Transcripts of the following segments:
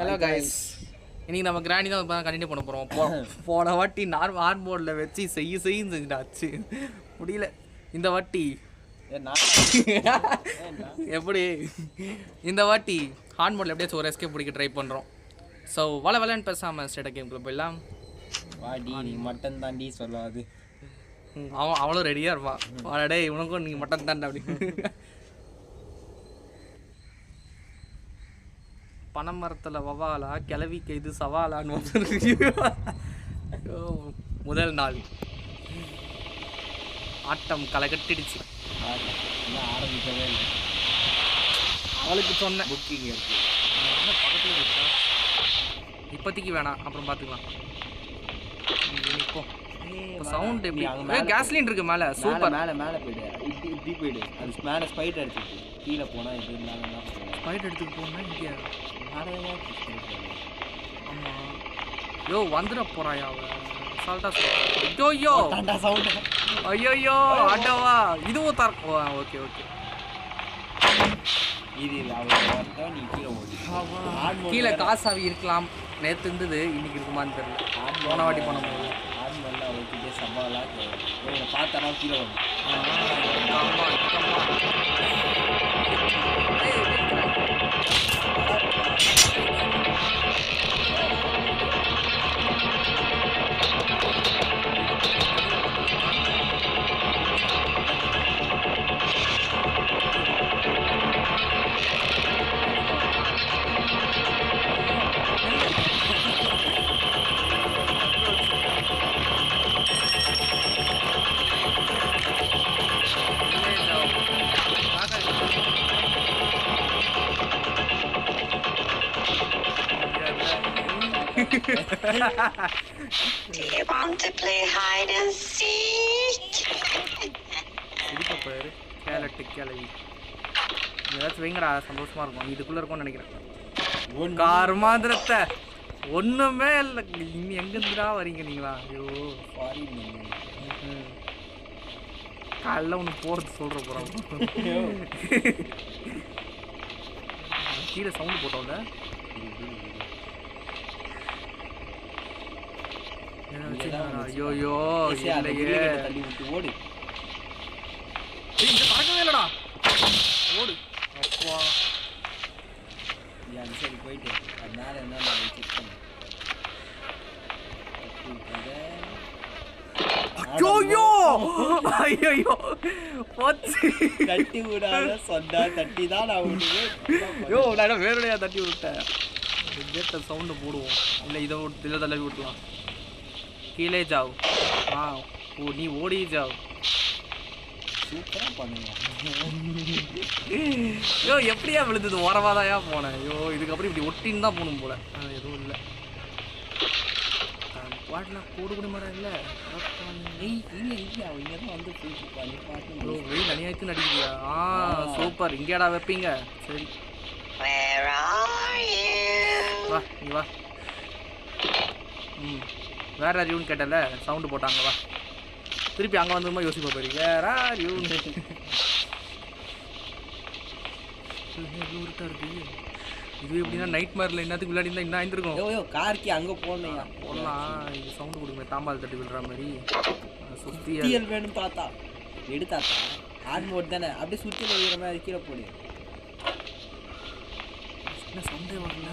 Hello guys, இன்னைக்கு நம்ம கிராண்டி தான் கண்டினியூ பண்ண போகிறோம். போன வாட்டி ஹார்ட் போர்டில் வச்சு செய்யுன்னு செஞ்சுட்டாச்சு, முடியல. இந்த வாட்டி எப்படி இந்த வாட்டி ஹார்ட் போர்டில் எப்படியாச்சும் ஒரு எஸ்கேப் பிடிக்க ட்ரை பண்ணுறோம். ஸோ வளன்னு பேசாமல் ஸ்டேட்டா கேம்குள்ளே போயிடலாம். வாடி நீ மட்டன் தாண்டி சொல்லாது. அவளும் ரெடியாக இருப்பான். வாடடே இவனுக்கும் நீங்கள் மட்டன் தாண்டா அப்படின்னு. பனைமரத்தில் வவாலா கிளவிக்கு இது சவாலான்னு முதல் நாள் ஆட்டம் களை கட்டிடுச்சு. ஆரம்பிக்கவே இல்லை. அவளுக்கு சொன்னேன் புக்கிங் இருக்கு பக்கத்தில் இருக்கா, இப்போதைக்கு வேணாம், அப்புறம் பார்த்துக்கலாம். சவுண்ட் எப்படி கேஸ்லின் இருக்கு மேலே. சூப்பர். மேலே மேலே போயிடு, இப்படி போயிடு. அது மேலே ஸ்பைட் எடுத்துட்டு கீழே போனால் இது இருந்தாங்கன்னா ஸ்பைட் எடுத்துட்டு போனால் இங்கே மேலே. ஆமாம், யோ வந்துட போகிறாயா அவன் சால்ட்டா சொல்ல. ஐயோ சவுண்ட், ஐயோ அடவா இதுவும் தர. ஓகே ஓகே, இது அவங்க நீ கீழே ஓடி. கீழே காசாவி இருக்கலாம், நேற்று இருந்தது, இன்னைக்கு இருக்குமான்னு தெரியல. போன வாட்டி பண்ண முடியல. ஆட்மெல்லாம் அவர்கிட்ட சவாலாக பார்த்தாலும் கீழே வரும். Do you want to play hide and seek? பேரு கேலட்டு கிளவி ஏதாச்சும் வைங்கடா, சந்தோஷமா இருக்கும். இதுக்குள்ள இருக்கும்னு நினைக்கிறேன். கார் மாதிரத்தை ஒண்ணுமே இல்லை. இன்னும் எங்கிருந்துடா வரீங்க நீங்களா? ஐயோ சாரி, காலைல ஒன்று போகிறது சொல்கிற போகிறோம். கீழே சவுண்டு போட்டோம்ல. ஐயோயோ இல்லையே, தள்ளி விட்டு ஓடு. இங்கே பறக்கவே இல்லைடா, ஓடு. அப்பா அந்த சைடு போயிட்டு அது மேலே என்ன செக் பண்ணு. ஐயோ ஐயோ போச்சு. தட்டி விடாத சொன்னா தட்டி தான் நான் விடுவேன். ஐயோ நான் வேறுடையா தட்டி விட்டேன். கேட்ட சவுண்டு போடுவோம், இல்லை இதை தள்ளி விட்டுலாம். கீழே ஜாவ். ஓ நீ ஓடி ஜாவ். சூப்பராக பண்ணுங்க. ஐயோ எப்படியா விழுந்தது? ஓரவாதாயா போனேன். ஐயோ இதுக்கப்புறம் இப்படி ஒட்டின்னு தான் போகணும் போல. எதுவும் இல்லை, பாட்டெலாம் போடு கூட மாதிரி இல்லை. இல்லை அவங்க தான் வந்து பண்ணி பாட்டு வெயில் அநியாயத்துன்னு அடிக்கிறியா? சூப்பர். இங்கேடா வைப்பீங்க? சரி வா நீ வா. வேற அறிவுன்னு கேட்டல, சவுண்டு போட்டாங்க. வா திருப்பி அங்கே வந்ததுமா யோசிப்பா போறீங்க. வேற அறிவுன்னு இருக்கு. இது எப்படின்னா நைட் மாதிரில என்னத்துக்கு விளையாடி இருந்தால் என்ன ஆயிருக்கும். ஐயோ கார்க்கு அங்கே போடலையா? போடலாம். இது சவுண்டு கொடுக்குமே, தாம்பால் தட்டி விடுற மாதிரி. சுத்தியல் வேணும் தாத்தா, எடுத்தாத்தா ஆட் மோட் தானே, அப்படியே சுத்தியல் வைக்கிற மாதிரி கீழே போடு. என்ன சவுண்டே வரல?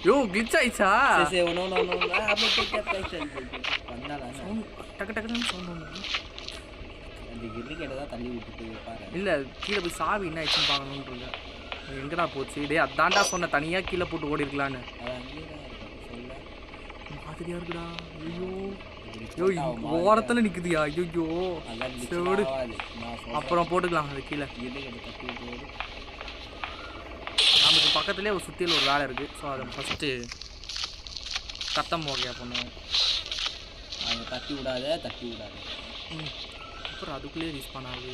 யோ கிளிச் ஆயிடுச்சா? சரி ஒன்று வந்தால டக்கு டக்குன்னு சவுண்ட் ஒன்று. அந்த கிரிக்கெட்டை தான் தள்ளி விட்டுட்டு பாரு. இல்லை கீழே போய் சாவி என்ன ஆயிடுச்சுன்னு பார்க்கணுன்னு இருக்கேன். எங்கடா போச்சு? டே அதான்டா சொன்ன, தனியாக கீழே போட்டு ஓடி இருக்கலான்னு. அது அங்கேயே தான் இருக்கும் சொல்ல மாதிரியா இருக்குடா. ஐயோ ஐயோ ஓரத்தில் நிற்குதுயா. ஐயோ சரி அப்புறம் போட்டுக்கலாம். அது கீழே தட்டி விட்டு நமக்கு பக்கத்துலேயே ஒரு சுற்றியில் ஒரு வேலை இருக்குது. ஸோ அதை ஃபஸ்ட்டு கத்தம் ஓகேயா பண்ணுவோம். அவங்க தட்டி விடாத. அப்புறம் அதுக்குள்ளேயே ரீஸ்பான் ஆகுது.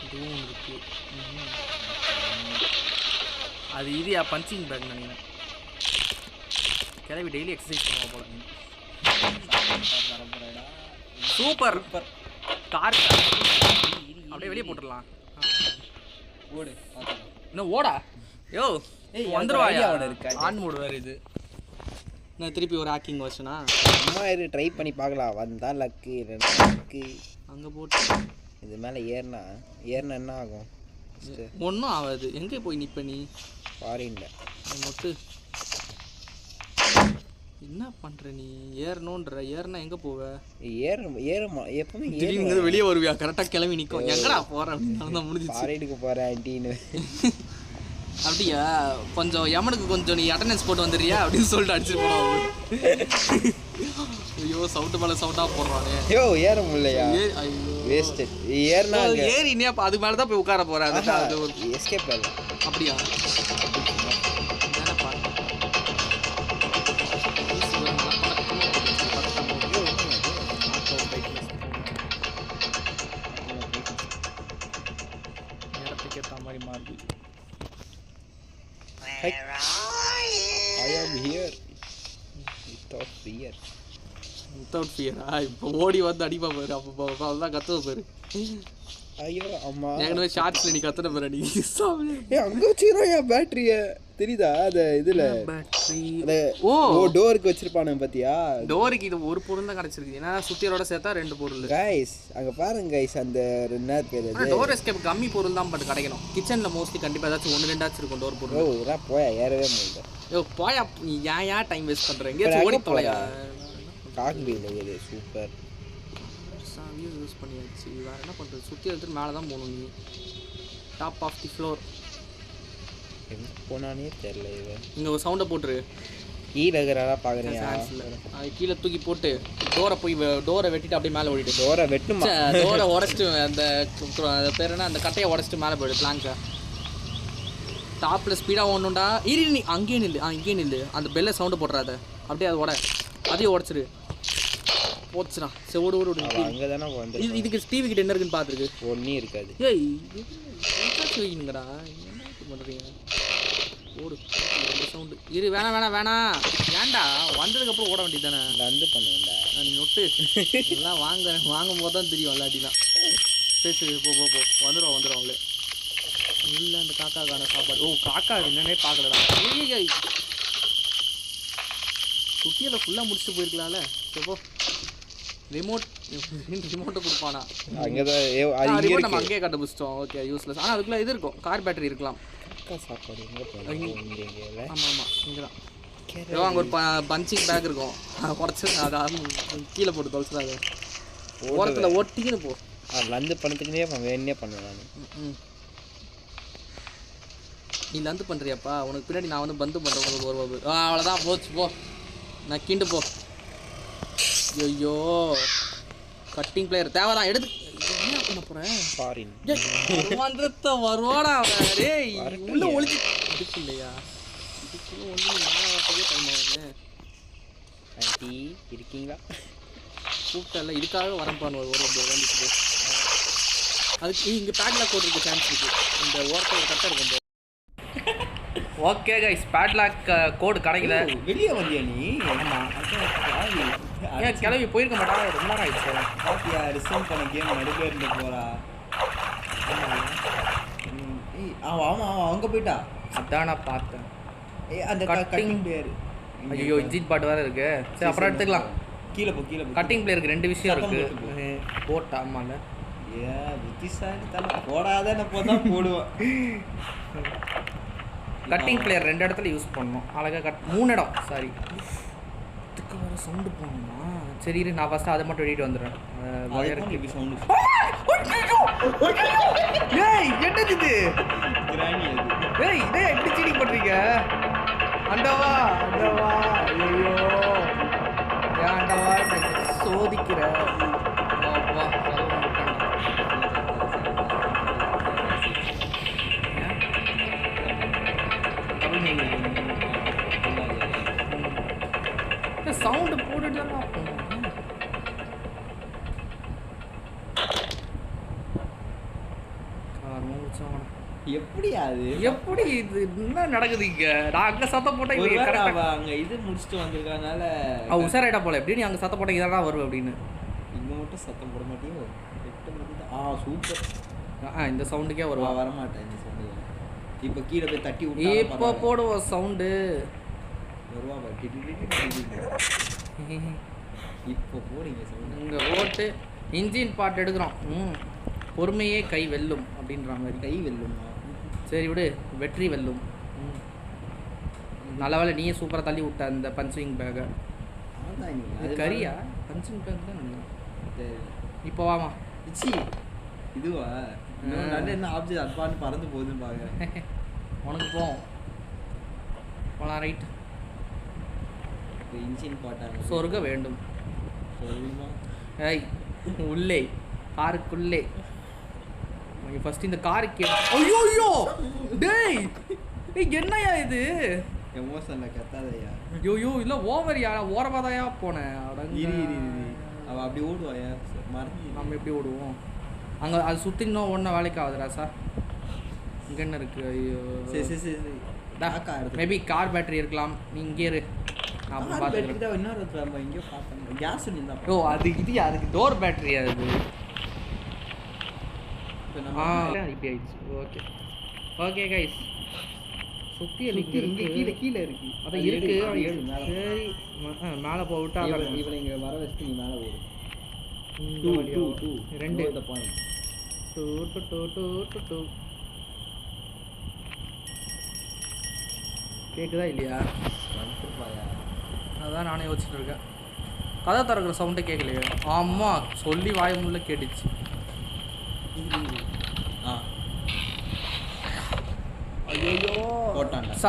இதுவும் இருக்குது. அது இதுயா பஞ்சிங் பேக் நினைக்கிறேன். கிளவி டெய்லி எக்ஸசைஸ் பண்ணுவோம் போல. சூப்பர் கார் அப்படியே வெளியே போட்டுடலாம். ஓடு இன்னும் ஓடா யோ ஏய், வந்துருவாயா idea ஒண்ணு இருக்கா? ஆன் மோடு வேறு இது நான் திருப்பி ஒரு ஹேக்கிங் வருஷனா சும்மா இது ட்ரை பண்ணி பார்க்கலாம். வந்தா லக்கு, லக்கு. அங்கே போட்டு இது மேலே ஏறினா என்ன ஆகும்? ஒன்றும் ஆகாது. எங்கே போய் நிற்ப நீ ஃபாரினில் மொட்டு என்ன பண்ணுற நீ? ஏறினா எங்கே போவ? ஏறுமா எப்பவுமே திடீர்னு வெளியே வருவியா? கரெக்டாக கிளம்பி நிற்கும். எங்கடா போகிறேன் அப்படின்னு தான் முடிஞ்சிச்சு. ஃபாரினுக்கு போகிறேன் ஆன்ட்டின்னு. அப்படியா? கொஞ்சம் எமனுக்கு கொஞ்சம் நீ அட்டண்டன்ஸ் போட்டு வந்துடுறியா அப்படின்னு சொல்லிட்டு அடிச்சுட்டு போனோம். ஐயோ சவுட்டு மேலே சவுட்டாக போடுறானே. ஐயோ ஏற முடியலையா? ஐயோ வேஸ்ட்டு. ஏறினா ஏறினே அப்போ அது மேலே தான் போய் உட்கார போகிறேன். அது ஒரு எஸ்கேப் ஆகல. அப்படியா? Where are you? I am here without fear. Without ஃபியரா? இப்போ ஓடி வந்து அடிப்பா பாரு. அப்போ அதுதான் கத்துவ பாரு. ஐயோ அம்மா ஏற்கனவே ஷார்ட்ஸில் நீ கத்துன பாரு. நீ அங்கே வச்சுக்கிறோம் என் பேட்டரிய. தெரியுதா அது இதில் பேட்டரி? ஓ டோருக்கு வச்சிருப்பானுங்க பார்த்தியா? டோருக்கு இது ஒரு பொருள் தான் கிடச்சிருக்கு. ஏன்னா சுத்தியரோட சேர்த்தா 2 பொருள். கைஸ் அங்கே பாருங்க கைஸ், அந்த 2 பேர் டோர் எஸ்கேப் கம்மி பொருள் தான் பட் கிடைக்கணும். கிச்சனில் மோஸ்ட்லி கண்டிப்பாக ஏதாச்சும் 1-2 இருக்கும் டோர் பொருள். ஓ இதெல்லாம் போயா ஏறவே முடியல. யோ போயா நீ ஏன் டைம் வேஸ்ட் பண்ணுற? எங்கேயாச்சும் ஓடி போலையா? காக்பியில் இது சூப்பர். சாவியும் யூஸ் பண்ணியாச்சு. வேறு என்ன பண்ணுறது? சுற்றி எடுத்துட்டு மேலே தான் போகணும். நீ டாப் ஆஃப் தி ஃப்ளோர் எங்கே போனானே தெரில. இது இங்கே ஒரு சவுண்டை போட்டுரு. கீழே இருக்கிறாரா பார்க்குறீங்க? அது கீழே தூக்கி போட்டு டோரை வெட்டிட்டு அப்படியே மேலே ஓடிட்டு. டோரை வெட்டுமா? டோரை உடச்சிட்டு அந்த பேர் என்ன அந்த கட்டையை உடச்சிட்டு மேலே போயிடு. பிளாங்கை டாப்பில் ஸ்பீடாக ஓடணுண்டா. நீ அங்கேயே நில்லு. இங்கேயே நில்லு. அந்த பெல்லை சவுண்டு போட்டுறாத. அப்படியே அது அதையும் உடச்சிரு. போச்சுடா. சரி ஓடு ஓடு ஓடு. அங்கே தானே வந்து இதுக்கு டிவி கிட்ட என்ன இருக்குன்னு பார்த்துருக்கு. ஒன்றும் இருக்காது. ஏய் வைக்கணுங்கடா. என்ன பண்ணுறீங்க? ஓடு சவுண்டு இரு. வேணாம் ஏன்டா வந்ததுக்கப்புறம் ஓட வேண்டியது தானே. வந்து பண்ணுவேன்டா நீ நொட்டு எல்லாம் வாங்கும் போது தான் தெரியும் இல்லாட்டிலாம். சரி போ வந்துடும் அவங்களே. இல்லை அந்த காக்காக்கான சாப்பாடு. ஓ காக்கா என்னன்னே பார்க்கலடா. சுட்டியில் ஃபுல்லாக முடிச்சுட்டு போயிருக்கலாம்ல. சரி போ. ரிமோட்டை கொடுப்பானா? அங்கே தான் ரிமோட் நம்ம அங்கேயே கண்டுபிடிச்சிட்டோம். Okay useless. ஆனால் அதுக்குள்ளே இது இருக்கும். கார் பேட்டரி இருக்கலாம். சாப்பாடு ஆமாம் இங்கே தான். ஏதோ அங்கே ஒரு பஞ்சிங் பேக் இருக்கும். உடச்சி அதை கீழே போட்டு தொலைச்சிடாது. ஓரத்தில் ஒட்டிக்கின்னு போ. லந்து பண்ணதுக்குனே வேணே பண்ணுவேன் நான். நீ லந்து பண்ணுறியாப்பா? உனக்கு பின்னாடி நான் வந்து பந்து பண்ணுறேன். ஒரு அவ்வளோதான் போச்சு. போ நான் கிண்டு போ. ஐயோ கட்டிங் பிளேயர் தேவைதான். எடுத்து என்ன பண்ண போகிறேன்? ஃபாரின் வருவாடா. டேய் உள்ள ஒழிச்சு இதுக்கு இல்லையா? இதுக்குள்ள ஒன்று நாளாவதுக்கே டைம் ஆகுது. ஆண்டி இருக்கீங்களா? கூப்பிட்டல இதுக்காக வரப்பான்னு ஒரு வந்துச்சு. அதுக்கு இங்கே பேட்லாக் கோட் இருக்க சான்ஸ் இருக்குது. இந்த ஓரத்தில் கரெக்டாக இருக்கும். ஓகே கைஸ் பேட்லாக் கோடு கிடைக்கல. வெளியே வந்தியா நீ? ஏன் கிளம்பி போயிருக்க மாட்டா? ரொம்ப நேரம் ஆயிடுச்சு. பாத்தியா ரிசர்வ் பண்ண கேம் நடுவே இருந்து போறா. ஆமாம் அங்கே போயிட்டா. அதான் நான் பார்த்தேன். அந்த கட்டிங் பிளேயர். ஐயோ இஜிட் பாட்டு வேறு இருக்கு. சரி அப்புறம் எடுத்துக்கலாம். கீழே போ. கட்டிங் பிளேயருக்கு 2 விஷயம் இருக்கு. போட்டா ஆமாம்ல. புத்திசாலி தலை போடாத போதான் போடுவேன். கட்டிங் பிளேயர் 2 இடத்துல யூஸ் பண்ணணும். அழகாக 3 இடம். சாரி இதுக்கு வர சவுண்டு போகணுமா? சரி இரு நான் ஃபஸ்ட்டு அதை மட்டும் வெட்டிட்டு வந்துடுறேன். ஏய் என்னது இது? ஏய் இதே எப்படி சீட்டிங் பண்ணுறீங்க? அண்டவா ஐயோ ஏன்டவா சோதிக்கிற? சவுண்டு போட்டுட்டு எப்படி இது என்ன நடக்குது இங்க? நான் அங்க சத்தம் போட்டா அங்க இது முடிச்சுட்டு வந்திருக்கனால உஷாராயிட்டா போல. எப்படி நீ அங்க சத்தம் போட்ட இதான் வருவேன் அப்படின்னு. இங்க மட்டும் சத்தம் போட மாட்டியோ? சூப்பர். இந்த சவுண்டுக்கே வருவா. வரமாட்டேன் இந்த சவுண்டு. இப்போ கீழே போய் தட்டி விட்டா இப்போ போடுவோம் சவுண்டு. வருவா பாரு. இப்போ போடுங்க சவுண்ட். இங்கே போட்டு இன்ஜின் பார்ட் எடுக்கிறோம். பொறுமையே கை வெல்லும் அப்படின்ற மாதிரி. கை வெல்லுமா? சரி விடு, வெற்றி வெல்லும். நல்ல வேலை நீயே சூப்பராக தள்ளி விட்ட அந்த பஞ்சிங் பேக்கை. இது கரியா? பஞ்சிங் பேக் தான். இப்போ வாமா. சி இதுவா? நல்ல என்ன ஆப்ஜெக்ட் அட்வான்ஸ் பறந்து போகுதுன்னு பார்க்குறேன். உனக்கு போவோம் போகலாம். ரைட். இன்ஜின் பாட்டாங்க. சொர்க்க வேண்டும். சொல்லுமா? ஏய் உள்ளே காருக்குள்ளே ஃபர்ஸ்ட் இந்த காருக்கு. ஐயோ ஐயோ டேய் என்னையா இது? எமோஷனில் கத்தாதையா? ஐயோ இல்லை ஓவரியா? ஓரமாதாயா போனேன். அவ அப்படி ஓடுவாயா? மறந்து நம்ம எப்படி ஓடுவோம்? அங்கே அது சுற்றி இன்னும் ஒன்றும் வேலைக்கு ஆகுதுடா சார். இங்கே என்ன இருக்குது? ஐயோ சரி மேபி கார் பேட்டரி இருக்கலாம். நீ இங்கே இரு, நான் பார்த்துக்கிறேன். இன்னொரு நம்ம இங்கே பார்த்தோம் கேஸ் இருந்தா. ஓ அது இது அதுக்கு டோர் பேட்டரி அது. இப்படி ஆயிடுச்சு. Okay okay guys. சுற்றி இங்கே கீழே கீழே இருக்கு. அதான் இருக்கு. சரி மேலே போவிட்டா இவனை இங்கே வர வச்சுட்டு நீ மேலே ஓடு. 2 பாயிண்ட் 2 கேக்குதா இல்லையா? அதான் நானே யோசிச்சுட்டு இருக்கேன். கதை திறக்கிற சவுண்டே கேட்கலையே. ஆமாம் சொல்லி வாய் முள்ள கேட்டுச்சு.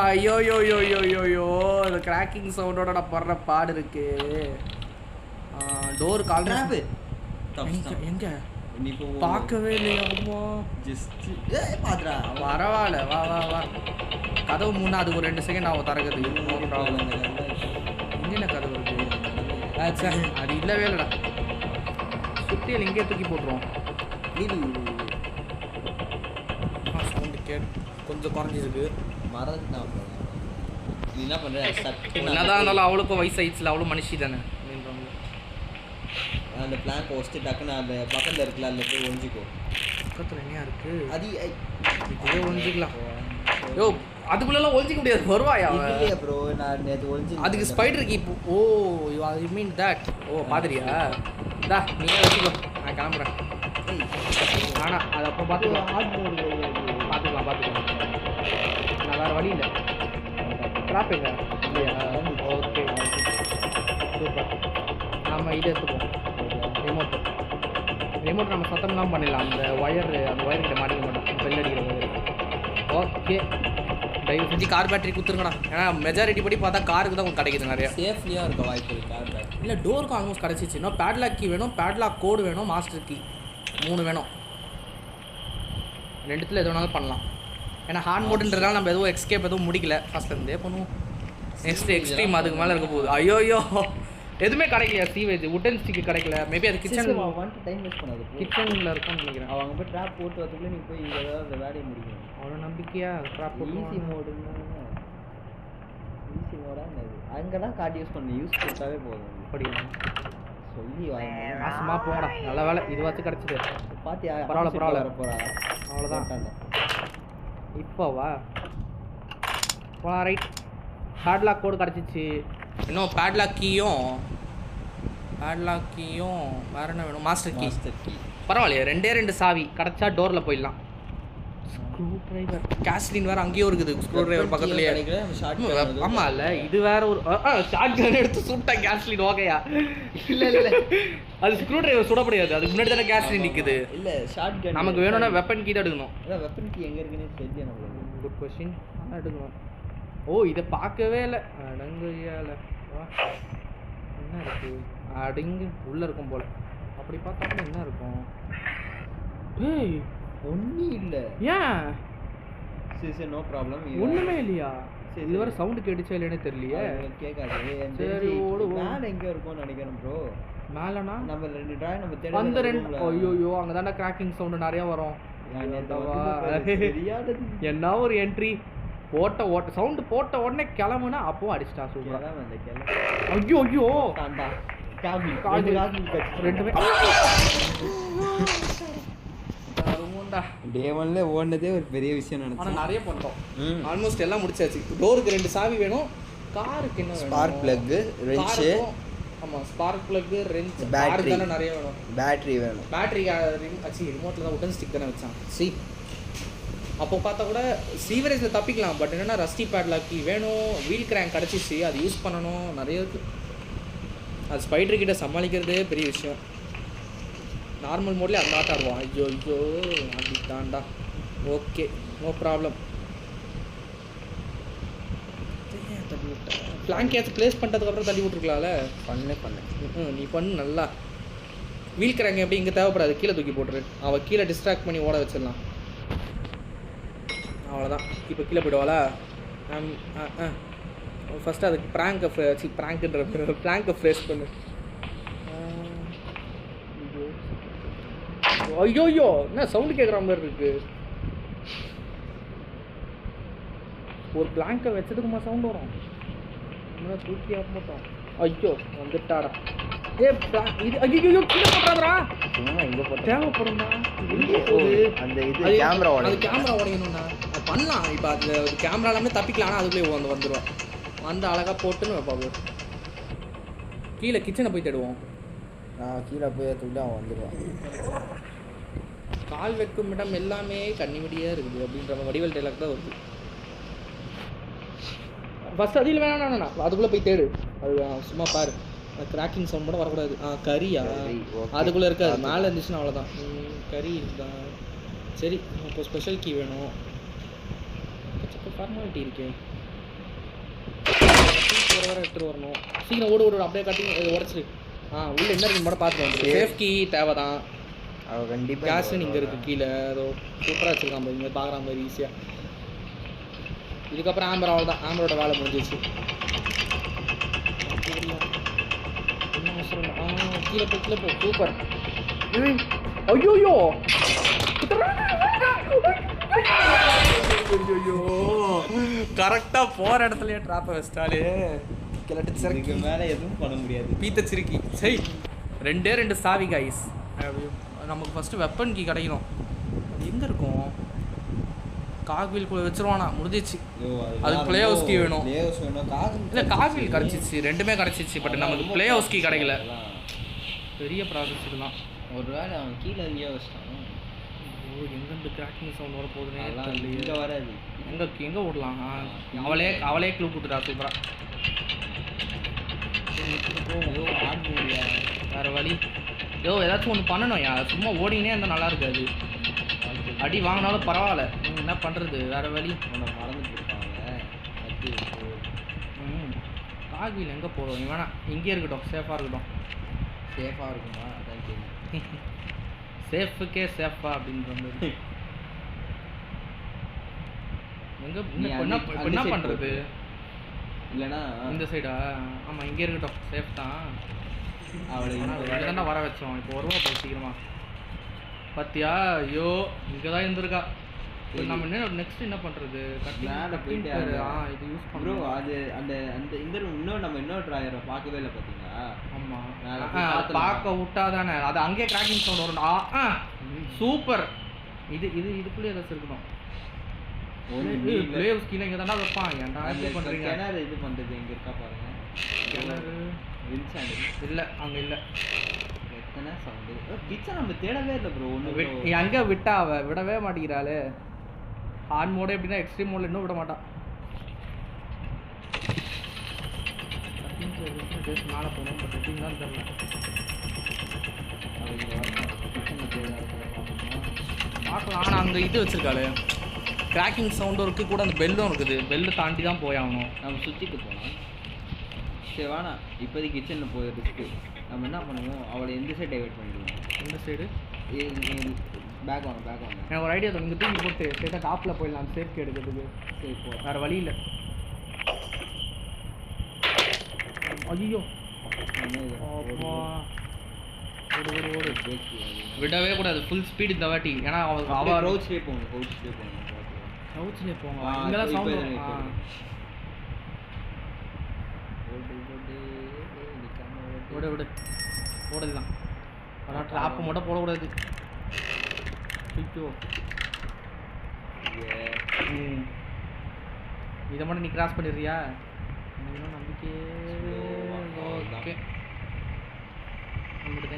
ஐயோயோயோயோயோயோயோ இந்த கிராக்கிங் சவுண்டோட நான் படுற பாடு இருக்கு. டோர் கால் எங்க பார்க்கவே இல்லையா? பரவாயில்ல வா வா வா. கதவு முன்னா அதுக்கு ஒரு 2 செகண்ட் ஆகும் திறக்குது. என்ன கதவு இருக்கு? அது இல்லவே இல்லைடா. சுத்தியில் இங்கே தூக்கி போட்டுருவோம். சவுண்டு கொஞ்சம் குறைஞ்சிருக்கு. நீ என்ன பண்ணுற? என்னதான் இருந்தாலும் அவளுக்கும் வயசாயிடுச்சுல, அவளும் மனுஷி தானே. அந்த பிளான் ஃபஸ்ட்டு டக்குன்னு அந்த பக்கத்தில் இருக்குல்ல அதில் போய் ஒழிஞ்சிக்கோ. பக்கத்தில் என்ன இருக்குது? அது இதே ஒழிஞ்சிக்கலாம். யோ அதுக்குள்ளெல்லாம் ஒழிஞ்சிக்க முடியாது. வருவாயா ப்ரோ? நான் நேற்று ஒழிஞ்சி அதுக்கு spider key. Oh you mean that. Oh பாதிரியா? தா நீயே வச்சுக்கோ, நான் கிளம்புறேன். ஆனால் அது அப்போ பார்த்துக்கலாம். பார்த்துக்கலாம். நான் வேறு வழி இல்லை. ட்ராப்பிங்க இல்லையா? Okay super. நம்ம இதை எடுத்துப்போம். ரிமோட் நம்ம சத்தம்லாம் பண்ணிடலாம். அந்த ஒயர்கிட்ட மாட்டிக்க மாட்டோம். பெல் அடிக்கிற ஒயர். ஓகே தயவு செஞ்சு கார் பேட்டரி கொடுத்துருங்கண்ணா. ஏன்னா மெஜாரிட்டி படி பார்த்தா காருக்கு தான் உங்களுக்கு கிடைக்குது நிறையா. சேஃப்லியாக இருக்க வாய்ப்பு இருக்குது கார் பேட்டரி. இல்லை டோருக்கு ஆல்மோஸ்ட் கிடச்சிச்சு. இன்னும் பேட்லாக் கீ வேணும், பேட்லாக் கோடு வேணும், மாஸ்டர் கீ 3 வேணும். 2த்தில் எது வேணாலும் பண்ணலாம். ஏன்னா ஹார்ட் மோடுன்றதால நம்ம எதுவும் எக்ஸ்கேப் எதுவும் முடிக்கல. ஃபஸ்ட்லேருந்தே பண்ணுவோம். நெக்ஸ்ட் எக்ஸ்ட்ரீம் அதுக்கு மேலே இருக்க போகுது. ஐயோயோ எதுவுமே கிடைக்கலையா? சீவேஜ் உட்டன் ஸ்டிக்கு கிடைக்கல. மேபி அது கிச்சன் டைம் வேஸ்ட் பண்ணாது. கிச்சனில் இருக்கும்னு நினைக்கிறேன். அவங்க போய் ட்ராப் போட்டு வரதுக்குள்ளே நீ போய் இங்கே ஏதாவது அந்த வேலையை முடிக்கணும். அவ்வளோ நம்பிக்கையா? ட்ராப் போட்டு ஈஸி மோடுன்னு ஈஸி மோடாக இருந்தது. அங்கே தான் கார்டு யூஸ் பண்ணி யூஸ் கொடுத்தாவே போதும். அப்படியா? சொல்லி வாங்க. மாசமாக போங்கடா. நல்ல வேலை இதுவாச்சும் கிடச்சிது. பார்த்தியா? பரவாயில்ல வரப்போறா. அவ்வளோதான். இப்போவா போகலாம். ரைட். பேட்லாக் கோடு கிடச்சிச்சு. இன்னும் பேட்லாக் கீயும் வேறு என்ன வேணும்? Master key. பரவாயில்லையா? 2 சாவி கிடச்சா டோரில் போயிடலாம். ஸ்க்ரூ ட்ரைவர் கேஸ்லின் வேறு அங்கேயும் இருக்குது. ஸ்க்ரூ ட்ரைவர் பக்கத்துலேயே. ஆமாம் இல்லை இது வேறு ஒரு ஷார்ட் கன் எடுத்து சுட்டா கேஸ்லின். ஓகேயா? இல்லை அது ஸ்க்ரூ ட்ரைவர் சுடப்படியாது. அதுக்கு முன்னாடி தானே கேஸ்லின் நிற்குது. இல்லை ஷார்ட் கன் நமக்கு வேணும்னா வெப்பன் கீ தான் எடுக்கணும். அதான் வெப்பன் கீ எங்கே இருக்குன்னு தெரிஞ்சு நமக்கு. Good question. எடுக்கணும். ஓ இதை பார்க்கவே இல்லை. அடங்குயால என்ன இருக்குது? அடங்கு உள்ளே இருக்கும் போல். அப்படி பார்த்தா என்ன இருக்கும்? ஏய் ஒன்றும் இல்லை. ஏன்? சரி நோ ப்ராப்ளம். ஒன்றுமே இல்லையா? இது வரை சவுண்டு கேட்டுச்சா இல்லைன்னு தெரியலையே. கேட்காது. சரி ஓடு. மேலே எங்கே இருக்கும்னு நினைக்கிறேன் ப்ரோ. மேலேனா நம்ம 2 டிராய் நம்ம தேடி அந்த 2. ஐயோ அங்கே தானே கிராக்கிங் சவுண்டு நிறையா வரும். என்ன ஒரு என்ட்ரி போட்ட சவுண்டு போட்ட உடனே கிளம்புனா அப்பவும் அடிச்சிட்டா. சூப்பராக. ஐயோ ரெண்டுமே ஓடணும்டா. டே 1ல ஓடுனதே ஒரு பெரிய விஷயம் ஆனால் நினைச்சேன். நிறைய பண்ணிட்டோம். ஆல்மோஸ்ட் எல்லாம் முடிச்சாச்சு. டோருக்கு 2 சாவி வேணும். காருக்கு என்ன வேணும்? Spark plug, wrench. ஆமாம், ஸ்பார்க் பிளக், ரென்ச், பேட்டரி தானே நிறைய வேணும். பேட்டரி வேணும். பேட்டரி ரிமோட்டில் தான் உடன் ஸ்டிக் தானே வச்சான். அப்போ பார்த்தா கூட சீவரேஜில் தப்பிக்கலாம். பட் என்னென்னா ரஸ்டி பேட்லாக்கி வேணும், வீல் கிராங்க் கிடச்சிச்சு, அது யூஸ் பண்ணணும், நிறைய இருக்குது. அது ஸ்பைடர் கிட்ட சமாளிக்கிறதே பெரிய விஷயம். நார்மல் மோட்லேயே அந்த ஆட்டம் ஆடுவான். ஐயோ ஐயோ ஆடிட்டான்டா. Okay, no problem. தள்ளி விட்டேன். பிளாங்க் ஏற்று ப்ளேஸ் பண்ணுறதுக்கப்புறம் தள்ளி விட்ருக்கலாம்ல. பண்ணேன். நீ பண்ணு நல்லா. வீல் கிராங்க் எப்படி இங்கே தேவைப்படாது, கீழே தூக்கி போட்டுரு. அவள் கீழே டிஸ்ட்ராக்ட் பண்ணி ஓட வச்சிடலாம். அவ்வளோதான். இப்போ கீழே போய்டுவாளா? ஃபஸ்ட்டு அதுக்கு ப்ராங்கை ஃப்ரேஸ் பண்ணு. ஐயோயோ, என்ன சவுண்டு கேட்குற மாதிரி இருக்கு. ஒரு பிளாங்கை வச்சதுக்குமா சவுண்ட் வரும்? என்ன தூக்கி மாட்டோம். ஐயோ வந்துட்டாடா. இது ஐயோ கீழே போட்டாதரா. எங்கே போட்டேன் தேவைப்படும்டா. அந்த இது கேமரா உடையணும்ண்ணா. அது பண்ணலாம். இப்போ அது கேமரா எல்லாமே தப்பிக்கலாம். ஆனால் அதுக்குள்ளே வந்துடுவோம். வந்து அழகாக போட்டுன்னு வைப்பாங்க. கீழே கிச்சனை போய் தேடுவோம். கீழே போய் எடுத்துக்கிட்டு அவன் வந்துடுவான். கால் வைக்கும் இடம் எல்லாமே கண்ணிவடியாக இருக்குது அப்படின்ற வடிவல் டைலாக் தான் வருது. ஃபஸ்ட் அதில் வேணாண்ணா, அதுக்குள்ளே போய் தேடு. அது சும்மா பாரு. கிராக்கிங் சவுண்ட் கூட வரக்கூடாது. கரியா அதுக்குள்ளே இருக்காது. மேலே இருந்துச்சுன்னா அவ்வளோதான். கறி தான். சரி, இப்போ ஸ்பெஷல் கீ வேணும். ஃபார்மாலிட்டி இருக்கே. வர எடுத்துகிட்டு வரணும். சீக்கிரம் ஓடு அப்படியே கட்டி உடச்சிரு. உள்ள என்ன இருக்குன்னு மட்டும் பார்த்து வந்துடும். சேஃப் கீ தேவை தான். அவள் கண்டிப்பாக கேஸு இங்கே இருக்குது கீழே. ஏதோ சூப்பராக வச்சுருக்கான் பாரு. இங்கே பார்க்குற மாதிரி ஈஸியாக. இதுக்கப்புறம் ஆம்பர் அவ்வளோ தான். ஆம்பரோட வேலை முடிஞ்சிச்சு. என்ன அவசரம்? கீழே போ. சூப்பர். ஐயோயோ கரெக்டாக போகிற இடத்துலயே ட்ராப்பை வச்சிட்டாலே. கிளட்டு மேலே எதுவும் பண்ண முடியாது. பீத்தச்சிருக்கி. சரி, 2 சாவி கைஸ். நமக்கு ஃபஸ்ட்டு வெப்பன் கீ கிடைக்கணும். அது எங்கே இருக்கும்? காக்வீல்குள்ளே வச்சிருவானா? முடிஞ்சிச்சு. அதுக்கு பிளே ஹவுஸ் கீ வேணும். இல்லை, காக்வீல் கிடச்சிச்சு, 2மே கிடச்சிச்சு. பட் நமக்கு பிளே ஹவுஸ் கீ கிடைக்கல. பெரிய ப்ராசஸ் இதெல்லாம். ஒரு வேளை அவன் கீழே எங்கேயோ வச்சிட்டான். எங்கேருந்து கிராக்கிங் சவுண்ட் வர போகுதுன்னே இங்கே வராது. எங்கே ஓடலாம்? அவளே க்ளூ கொடுத்துட்டா. சூப்பராக. வேறு வழி. ஏதாச்சும் ஒன்று பண்ணணும். சும்மா ஓடினே இருந்தால் நல்லா இருக்காது. அடி வாங்கினாலும் பரவாயில்ல. என்ன பண்ணுறது? வேறு வழி. மறந்துட்டு இருப்பாங்க. காக்வீல் எங்கே போகிறோம்? வேணாம், இங்கே இருக்கட்டும். சேஃபாக இருக்கட்டும். சேஃபாக இருக்குமா? அதான் தெரியும். சேஃபுக்கே சேஃபா அப்படின்ற மாதிரி. எங்கே என்ன பண்ணுறது? இல்லைனா இந்த சைடா? ஆமாம், இங்கே இருக்கட்டும். சேஃப் தான். அவளை தானே வர வச்சோம். இப்போ வருவா போய் சீக்கிரமா. பார்த்தியா? ஐயோ, இங்கே தான் இருந்திருக்கா. நம்ம என்ன நெக்ஸ்ட் என்ன பண்ணுறது? இது யூஸ் பண்ணுறோம். அது அந்த அந்த இந்த இன்னும் நம்ம இன்னொரு ட்ராயரை பார்க்கவே இல்லை பார்த்தீங்களா? ஆமாம், பார்க்க விட்டா தானே அது அங்கேயே கிராக்கிங் சவுண்ட் வரும். சூப்பர். இதுக்குள்ளே ஏதாச்சும் இருக்கணும். பிளேவ்ஸ் கீழே இங்கே தானே வைப்பான். ஏன்டா இது பண்ணுறீங்க? கிணறு இது பண்ணுறது எங்கே இருக்கா பாருங்க. கிணறு இல்லை, அங்கே இல்லை. எத்தனை சவுண்டு கிச்சன் நம்ம தேடவே இல்லை ப்ரோ. ஒன்று எங்கே விட்டா அவள் விடவே மாட்டேங்கிறாளே. ஹார்ட் மோடு எப்படின்னா எக்ஸ்ட்ரீம் மோடில் இன்னும் விட மாட்டான். மேலே போகணும். பட் எப்படின்னு தான் தெரியல. பார்க்கலாம். ஆனால் அங்கே இது வச்சுருக்காளே, கிராக்கிங் சவுண்டும் இருக்குது, கூட அந்த பெல்லும் இருக்குது. பெல்லு தாண்டி தான் போய் ஆகணும். நம்ம சுற்றிட்டு போகலாம். சரி வேணா, இப்போதைக்கு கிச்சனில் போயிருக்கு. நம்ம என்ன பண்ணுவோம், அவளை எந்த சைடு டைவர்ட் பண்ணிடுவோம்? எந்த சைடு? பேக் வாங்க. எனக்கு ஒரு ஐடியா தான். நீங்கள் தூக்கி போட்டு ஸ்ட்ரெயிட்டாக டாப்பில் போயிடலாம் சேஃப்டி எடுக்கிறதுக்கு. சரி போ, வேறு வழி இல்லை. ஐயோ ஓடு. விடவே கூடாது. ஃபுல் ஸ்பீட் இந்த வாட்டி. ஏன்னா அவள் ரவுச்லேயே போங்க. ரவுச்லேயே போங்க. இங்கெல்லாம் சவுண்ட் விடு ஓடுதுதான். ஆனால் ட்ராப்பு மட்டும் போடக்கூடாது. ஐயோ இதை மட்டும் நீ கிராஸ் பண்ணிடுறியா? இன்னும் நம்பிக்கையே ஓகே முடியுது.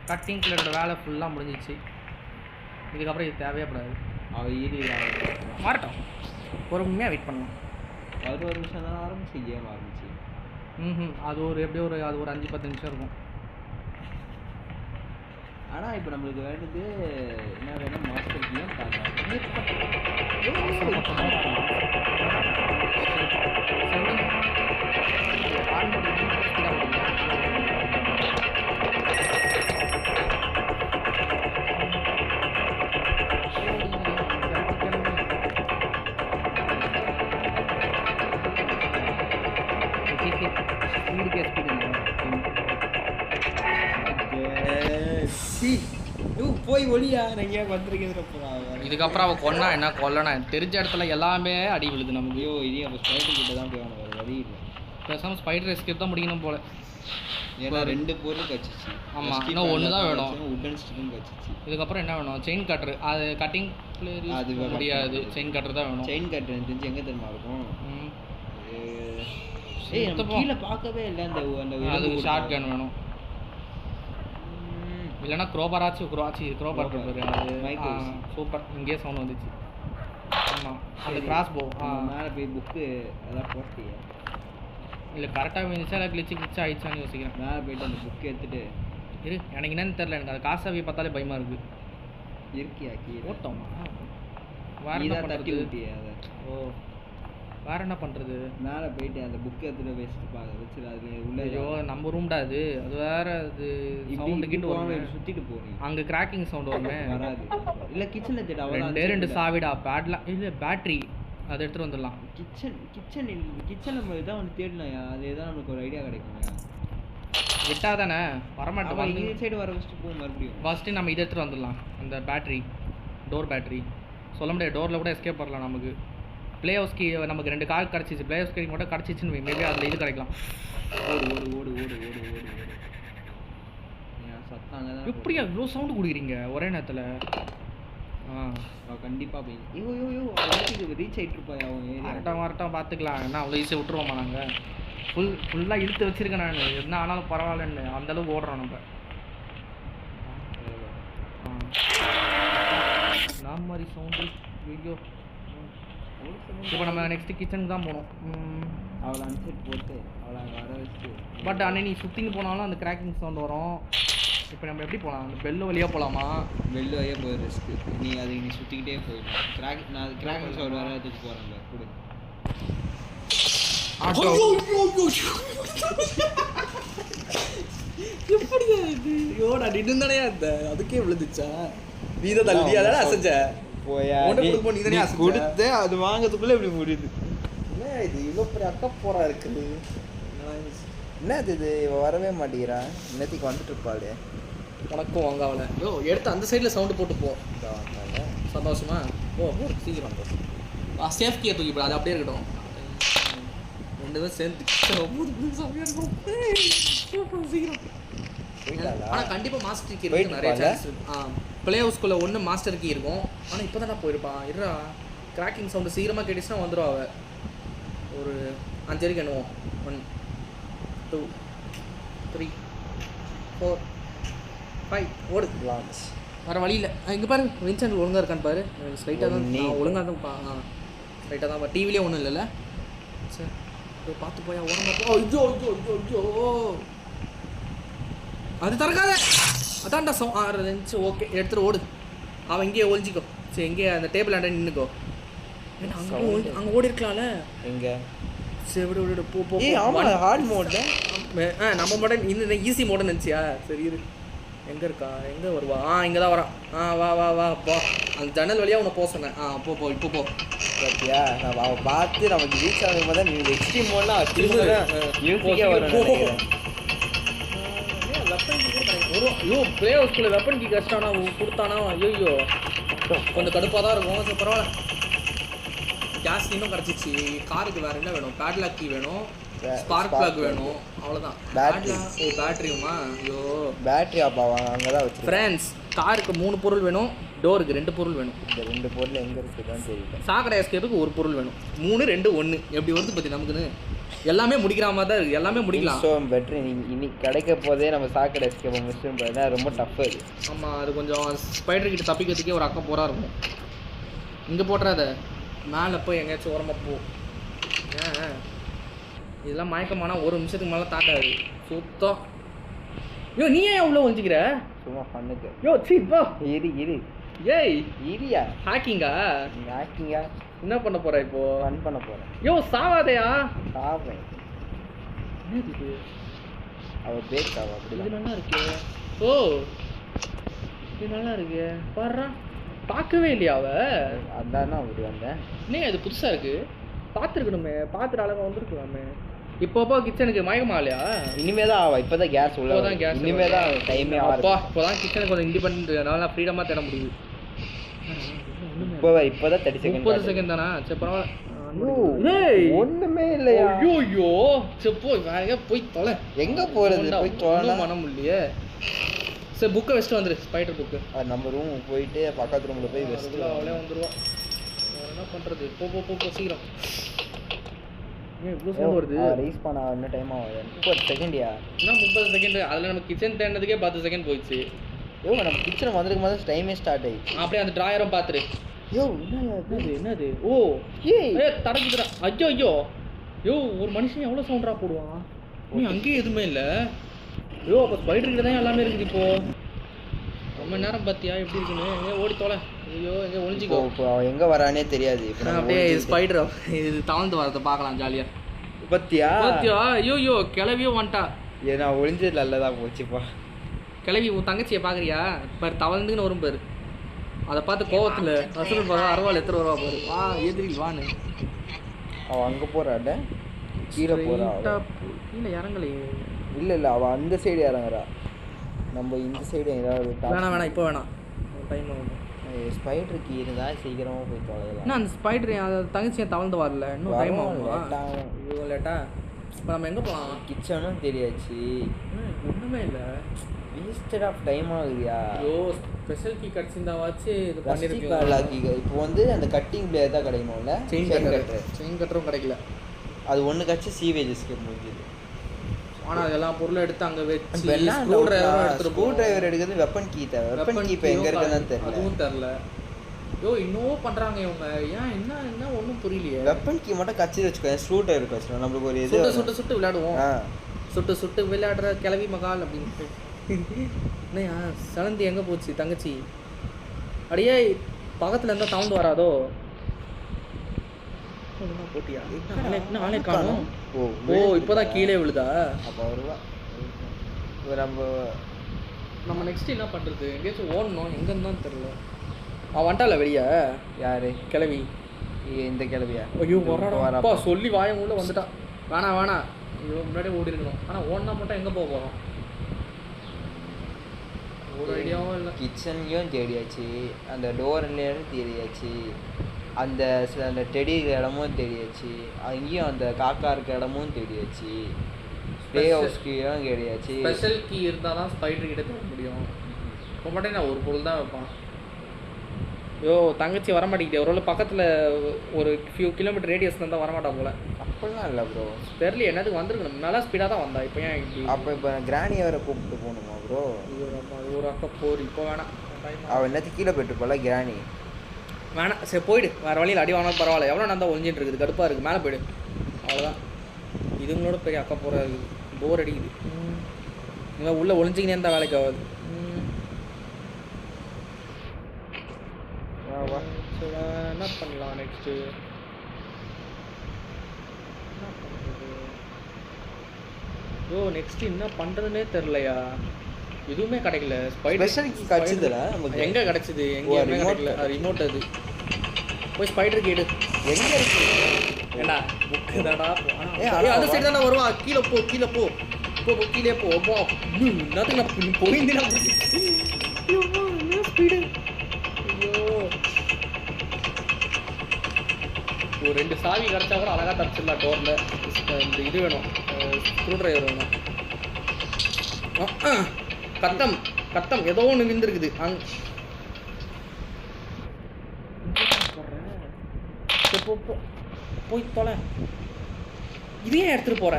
கட்டிங் கிளரோட வேலை ஃபுல்லாக முடிஞ்சிச்சு. இதுக்கப்புறம் இது தேவையப்படாது. அவள் ஈரி மாறட்டும், பொறுமையாக வெயிட் பண்ணலாம். 11 நிமிஷம் தான் ஆரம்பிச்சு கேம் ஆரம்பிச்சு. அது ஒரு எப்படியும் அது ஒரு 5-10 நிமிஷம் இருக்கும். ஆனால் இப்போ நம்மளுக்கு வேண்டியது என்ன வேணும்? மாஸ்டர் கேம் போய் ஒளியா நீங்க வந்திருக்கேன். இதுக்கப்புறம் அவள் கொன்னா என்ன கொல்லனா தெரிஞ்ச இடத்துல எல்லாமே அடி விழுது நமக்கு. ஐயோ இது அப்போ ஸ்பைடர் கிட்ட தான் போய் வேறு வழி இல்லை. பேசாமல் ஸ்பைடர் எஸ்கேப் தான் முடிக்கணும் போல. ஏன்னா 2 பொருள் கச்சிச்சு. ஆமாம், இன்னும் 1 தான் வேணும். உட்டன் ஸ்டிக்கும் கச்சிச்சு. இதுக்கப்புறம் என்ன வேணும்? Chain cutter. அது கட்டிங் அது முடியாது. செயின் கட்டர் தான் வேணும். செயின் கட்டர் தெரிஞ்சு எங்கே தெரியுமா இருக்கும்? கீழே பார்க்கவே இல்லை. அந்த அதுக்கு ஷார்ட் கன் வேணும். இல்லைன்னா க்ரோபராச்சும் க்ரோபர் போடுறது. அது சூப்பர். இங்கேயே சவுண்ட் வந்துச்சு. ஆமாம், அந்த கிராஸ் போ மேலே போய் புக்கு அதெல்லாம் போட்டியா? இல்லை கரெக்டாக வந்துச்சா இல்லை கிளிச்சு ஆயிடுச்சான்னு யோசிக்கிறேன். மேலே போயிட்டு அந்த புக்கு எடுத்துகிட்டு எனக்கு என்னன்னு தெரில. எனக்கு அது காசாவே பார்த்தாலே பயமாக இருக்குது. இருக்கியா ஓட்டோமா? வேறு தட்டி ஊட்டியா அதை? ஓ வேறு என்ன பண்ணுறது? மேலே போயிட்டு அந்த புக்கை எடுத்துகிட்டு வச்சுட்டு அது உள்ள. ஐயோ நம்ம ரூம்டா அது வேறு. அது சவுண்டு கிட்ட சுற்றிட்டு போகிறீங்க. அங்கே கிராக்கிங் சவுண்டு வருமே. வராது. இல்லை கிச்சனில் தேட 2 சாவிடா பேட்லாம் இல்லை பேட்ரி அதை எடுத்துகிட்டு வந்துடலாம். கிச்சன் நம்ம இதான் ஒன்று தேடலையா? அது தான் நமக்கு ஒரு ஐடியா கிடைக்குங்க. விட்டா தானே வரமாட்டோம். இந்த சைடு வர ஃபஸ்ட்டு போகும். மறுபடியும் ஃபஸ்ட்டு நம்ம இதை எடுத்துகிட்டு வந்துடலாம். அந்த பேட்ரி டோர் பேட்ரி சொல்ல முடியாது. டோரில் கூட எஸ்கேப் பண்ணலாம். நமக்கு ப்ளே ஹவுஸ்க்கு நமக்கு 2 கார் கிடச்சிச்சு. ப்ளே ஹவுஸ்க்கு மட்டும் கிடச்சிச்சின்னு மேபி அதில் இது கிடைக்கலாம். ஓடு சத்தாங்க தான். எப்படியா இவ்வளோ சவுண்டு கொடுக்குறீங்க ஒரே நேரத்தில்? கண்டிப்பாக போய் ரீச் ஆகிட்டு இருப்பாய். அவன் வரட்டும் பார்த்துக்கலாம். என்ன அவ்வளோ ஈஸியாக விட்டுருவோமா? நாங்கள் ஃபுல்லாக இழுத்து வச்சுருக்கேன் நான். என்ன ஆனாலும் பரவாயில்லன்னு அந்தளவுக்கு ஓடுறோம் நம்ம. நான் மாதிரி சவுண்டு. ஐயோ இப்போ நம்ம நெக்ஸ்ட்டு கிச்சனுக்கு தான் போகணும். அவளை அன்செட் போட்டு அவளை அங்கே வர வச்சு. பட் அன்னைக்கு நீ சுற்றின்னு போனாலும் அந்த கிராக்கிங் சவுண்ட் வரும். இப்போ நம்ம எப்படி போகலாம்? அந்த பெல்லு வழியாக போகலாமா? பெல்லு வழியாக போய் ரிஸ்க்கு. நீ சுற்றிக்கிட்டே போயிடலாம். நான் அது கிராக்கிங் சவுண்ட் வர இடத்துக்கு போகிறேன். கொடு எப்படியா இது? யோடா நின்று தானே அந்த அதுக்கே விழுந்துச்சா? நீ தான் தள்ளியா தானே அசைச்ச? போயா கொடுத்து அது வாங்கிறதுக்குள்ளே இப்படி முடியுது. என்ன இது இவ்வளோ பெரிய அக்கா போரா இருக்குது? என்னது இது? வரவே மாட்டேங்கிறா. இன்னத்துக்கு வந்துட்டு இருப்பாளே. உனக்கும் வாங்காவல. யோ எடுத்து அந்த சைடில் சவுண்டு போட்டு போ. சந்தோஷமா ஓ சீக்கிரம் சேஃப் கியை தூக்கி போட. அது அப்படியே இருக்கட்டும். 2 பேரும் சேர்ந்து சீக்கிரம். ஆனால் கண்டிப்பாக மாஸ்டர் கீ இருக்கு. நிறைய சான்ஸ் ப்ளே ஹவுஸ்குள்ளே 1 மாஸ்டர் கீ இருக்கும். ஆனால் இப்போ தான் போயிருப்பான். இருறா கிராக்கிங் சவுண்டு சீக்கிரமாக கேட்டுச்சுன்னா வந்துடும். அவள் ஒரு 5 வரைக்கும் எண்ணுவோம். 1 2 3 4 5 ஓடு. வேறு வழி இல்லை. இங்கே பாரு வின்சென்ட் ஒழுங்காக இருக்கான்னு பாரு. ஸ்ட்ரைட்டாக தான் ஒழுங்காக தான் ஸ்ட்ரைட்டாக தான். டிவிலே ஒன்றும் இல்லைல்ல. சரி பார்த்து போயா ஓட மாட்டோம். ஐயோ ஐயோ ஐயோ ஐயோ அது திறக்காத. அதான்டா இருந்துச்சு. ஓகே எடுத்துகிட்டு ஓடு. அவன் இங்கேயே ஒழிஞ்சிக்கோ. சரி எங்கேயே அந்த டேபிள் ஆண்ட நின்றுக்கோ. ஏன்னா அங்கே ஓடி இருக்கலாம்ல. எங்கே? சரி விடு விடு போ போ. ஹார்ட் மோட்ல நம்ம மாடல் இந்த ஈஸி மோடல் நினச்சியா? சரி இரு. எங்கே இருக்கா? எங்கே வருவா? இங்கே தான் வரான். வா வா வா போ. அந்த ஜன்னல் வழியாக உன்னை போக சொன்னேன். போ இப்போ போ. பார்த்தியா? அவன் பார்த்து நமக்கு ரீச் ஆகும் போது நீ எக்ஸ்ட்ரீம் மோட்லாம் ஐயோ ப்ளே ஹவுஸ்குள்ளே வெப்பன் கீ கஷ்டானா கொடுத்தானா? ஐயோ கொஞ்சம் கடுப்பாக தான் இருக்கும். சரி பரவாயில்ல. கேஸ் இன்னும் கிடச்சிச்சு. காருக்கு வேறு என்ன வேணும்? பேட்லாக் கீ வேணும், ஸ்பார்க் பிளக் வேணும். அவ்வளோதான். பேட்டரியுமா? ஐயோ பேட்டரி அப்பாவா அங்கே தான் வச்சு. ஃப்ரெண்ட்ஸ் காருக்கு 3 பொருள் வேணும், டோருக்கு 2 பொருள் வேணும். இந்த 2 பொருள் எங்கே இருக்குதுன்னு தெரியல. சாக்கடை எஸ்கேப்புக்கு 1 பொருள் வேணும். 3 2 1 எப்படி வருது பற்றி நமக்குன்னு எல்லாமே முடிக்கிற மாதிரி தான் இருக்குது. எல்லாமே முடிக்கலாம். ஸோ பெட்ரு இன்னைக்கு கிடைக்க போதே நம்ம சாக்கடை எஸ்கேப்பை மிஸ்டேன் பண்ணால் ரொம்ப டஃப் அது. ஆமாம், அது கொஞ்சம் ஸ்பைடர் கிட்ட தப்பிக்கிறதுக்கே ஒரு அக்கம் போராக இருக்கும். இங்கே போட்டுறாத, மேலே போய் எங்கேயாச்சும் ஓரமாக போ. ஏன் இதெல்லாம் மயக்கமானால் 1 நிமிஷத்துக்கு மேலே தாண்டாது சுத்தம். யோ நீ ஏன் உள்ள ஒழிச்சிக்கிற? சும்மா பண்ணுக்கு. யோ சீப்பா இரு ஏய் இரியா. ஹேக்கிங்கா? ஹேக்கிங்கா? என்ன பண்ண போற இப்போ? ஃபன் பண்ண போகிறேன். யோ சாவாதையா? சாவேன். என்னது இது? அவள் பேக் ஆவா அப்படி. இது நல்லா இருக்கு. ஓ இது நல்லா இருக்கு பாருடா. பார்க்கவே இல்லையா அவ? அதான் அப்படி வந்தேன். இல்லையா இது புதுசாக இருக்கு. பார்த்துருக்கணுமே, பார்த்துட்டு அழகாக வந்துருக்கலாமே. இப்போ கிச்சனுக்கு மயக்கமா இல்லையா? இனிமே தான் ஆவா. இப்போ தான் கேஸ் உள்ள. இப்போதான் கேஸ். இனிமே தான் டைமே அப்பா இப்போ தான் கிச்சனுக்கு கொஞ்சம் இண்டிபெண்ட், நல்லா ஃப்ரீடமாக தேட முடியுது. இப்போ தான் 30 செகண்ட். 30 செகண்ட் தானா? சரி பரவாயில்ல. ஒண்ணுமே இல்லையா? ஐயோ சரி போய் வேற எங்க போய் தொலை. எங்க போறது? போய் தொலை. மனம் இல்லையே. சரி புக்கை வச்சுட்டு வந்துரு, ஸ்பைடர் புக்கு. அது நம்ம ரூம் போயிட்டு பக்கத்து ரூம்ல போய் வச்சுட்டு அவளே வந்துருவா. வேற என்ன பண்றது? போ சீக்கிரம். இவ்வளோ சவுண்ட் வருது. ரீஸ் பண்ண என்ன டைம் ஆகுது? 30 செகண்ட்யா? என்ன 30 செகண்ட்? அதில் நம்ம கிச்சன் தேடினதுக்கே 10 செகண்ட் போயிடுச்சு. நம்ம கிச்சன் வந்திருக்கும் போது டைமே ஸ்டார்ட் ஆயிடுச்சு. அப்படியே அந்த டிராயரும் பார்த்துரு. என்னது? ஓ தடக்குதுடா. ஐயோ ஒரு மனுஷன் எவ்வளோ சவுண்டா போடுவான். நீ அங்கேயே எதுவுமே இல்லை. அப்போ ஸ்பைடர் கிட்ட தான் எல்லாமே இருக்குது. இப்போ ரொம்ப நேரம் பார்த்தியா எப்படி இருக்குன்னு? எங்கே ஓடி தொலை. எங்கே ஒழிஞ்சிக்கோ. இப்போ அவன் எங்கே வரானே தெரியாது. இப்போ அப்படியே ஸ்பைடர் இது தவழ்ந்து வரதை பார்க்கலாம் ஜாலியாக. பத்தியா? ஐயோ கிளவியோ வந்துட்டா. நான் ஒழிஞ்சது நல்லதான் போச்சுப்பா. கிளவி உன் தங்கச்சியை பார்க்குறியா? பாரு தவழ்ந்துன்னு வரும் பாரு. அதை பார்த்து கோவத்தில் ரசூல் பாரு அரவாள் எத்தனை வருவா பாரு. வா எதிரில் வான்னு. அவள் அங்கே போகிறாள், கீழே போகிறா. கீழே இறங்கலையே. இல்லை அவள் அந்த சைடு இறங்குறா. நம்ம இந்த சைடு ஏதாவது வேணாம் இப்போ வேணாம். டைம் ஆகும். ஸ்பைடருக்கு இருந்தால் சீக்கிரமாக போய் தொலைலாம். ஏன்னா அந்த ஸ்பைடர் அந்த தங்கச்சியை தவழ்ந்து வரல. இன்னும் டைம் ஆகும். இவ்வளோ லேட்டா? இப்போ நம்ம எங்கே போகலாம்? கிச்சனும் தெரியாச்சு. ஒன்றுமே இல்லை. வேஸ்டட் ஆஃப் டைம் ஆகுதுயா. ஸ்பெஷல் கீ கிடச்சிருந்தாவாச்சு இது பண்ணிருக்கீங்க. இப்போ வந்து அந்த கட்டிங் பிளேயர் தான் கிடைக்கணும்ல. செயின் கட்டரும் கிடைக்கல. அது ஒன்று கட்சி சீவேஜஸ்க்கு முடிஞ்சுது. ஆனால் அதெல்லாம் பொருளை எடுத்து அங்கே வச்சு ஸ்க்ரூ டிரைவர் எடுக்கிறது வெப்பன் கீ தேவை. வெப்பன் கீ இப்போ எங்கே இருக்குன்னு தெரியல. அதுவும் தெரில. இன்னும் பண்ணுறாங்க இவங்க. ஏன் என்ன ஒன்றும் புரியலையே. வெப்பன் கீ மட்டும் கட்சி வச்சுக்கோ. ஸ்க்ரூ டிரைவர் வச்சுக்கோ. நம்மளுக்கு ஒரு இது சுட்டு விளையாடுவோம். சுட்டு விளையாடுற கிளவி மகால் அப்படின்ட்டு. என்னையா சலந்தி எங்கே போச்சு தங்கச்சி? அடியே பக்கத்தில் இருந்தால் சவுண்டு வராதோ? போட்டியா? நானே காணும். ஓ இப்போதான் கீழே விழுதா? அப்போ வருவா. நம்ம நெக்ஸ்ட் என்ன பண்ணுறது? எங்கேயாச்சும் ஓடணும். எங்கேன்னு தான் தெரில. அவன் வந்துட்டால வெளியே. யாரு? கிளவி. இந்த கிளவியா? ஐயோ வரப்பா சொல்லி வாயம் உள்ள வந்துட்டான். வேணாம் ஐயோ முன்னாடியே ஓடி இருக்கணும். ஆனால் ஓடினா மட்டும் எங்கே போக போகிறோம்? ஒரு ஐடியாவும் இல்லை. கிச்சன்லேயும் தேடியாச்சு, அந்த டோர்லேயும் தேடியாச்சு, அந்த டெடி இடமும் தெரியாச்சு, அங்கேயும் அந்த காக்கா இருக்க இடமும் தெரியாச்சு, ப்ளே ஹவுஸ்க்கும் தெரியாச்சு. ஸ்பெஷல் கீ இருந்தால் தான் ஸ்பைடர் கிட்ட தர முடியும். இப்போ மட்டும் நான் ஒரு பொருள் தான் வைப்பான். தங்கச்சி வரமாட்டேங்கிட்டே. ஒரு பக்கத்தில் ஒரு ஃபியூ கிலோமீட்டர் ரேடியஸ் இருந்தால் வரமாட்டான் போல. அப்படிலாம் இல்லை ப்ரோ. தெரியல என்னதுக்கு வந்துருக்கணும். நல்லா ஸ்பீடாக தான் வந்தா. இப்போ ஏன் இப்படி? இப்போ கிராணியை வேறு கூப்பிட்டு போகணுமா ப்ரோ? ஒரு அக்கா போர். இப்போ வேணாம். அவள் என்னத்துக்கு கீழே போய்ட்டு போல கிராணி. வேணாம் சரி போயிடு. வேறு வழியில் அடி வாங்கினாலும் பரவாயில்ல. எவ்வளோ நான் தான் ஒழிஞ்சிட்டு இருக்குது. கடுப்பாக இருக்குது. மேலே போயிடு. அவ்வளோதான். இதுங்களோட பெரிய அக்கா போகிற இருக்குது. போர் அடிக்குது. நீங்கள் உள்ளே ஒழிஞ்சிக்கினே இருந்தால் வேலைக்கு ஆகாது. என்ன பண்ணலாம் நெக்ஸ்ட்டு? நெக்ஸ்ட் என்ன பண்ணுறதுனே தெரிலையா? எதுவுமே கிடைக்கல. ஸ்பைடர் கிடைச்சதுல எங்கே கிடச்சிது? எங்கேயுமே கிடைக்கல. ரிமோட் அது போய் ஸ்பைடர் கேடு எங்கே இருக்கு? ஏண்டா புக்கு தாடா. அந்த சைடு தானே வருவான். கீழே போ கீழே கீழே போ. என்னத்துக்கு நான் போயிருந்தேன். ஸ்பீடு. ஐயோ ஒரு 2 சாவி கிடச்சா கூட அழகாக தப்பிச்சிடலாம். டோரில் இந்த இது வேணும், ஸ்க்ரூ ட்ரைவர் வேணும். கத்தம் கத்தம் ஏதோ ஒன்று விழுந்துருக்குது போய் தொலை இதே எடுத்துட்டு போற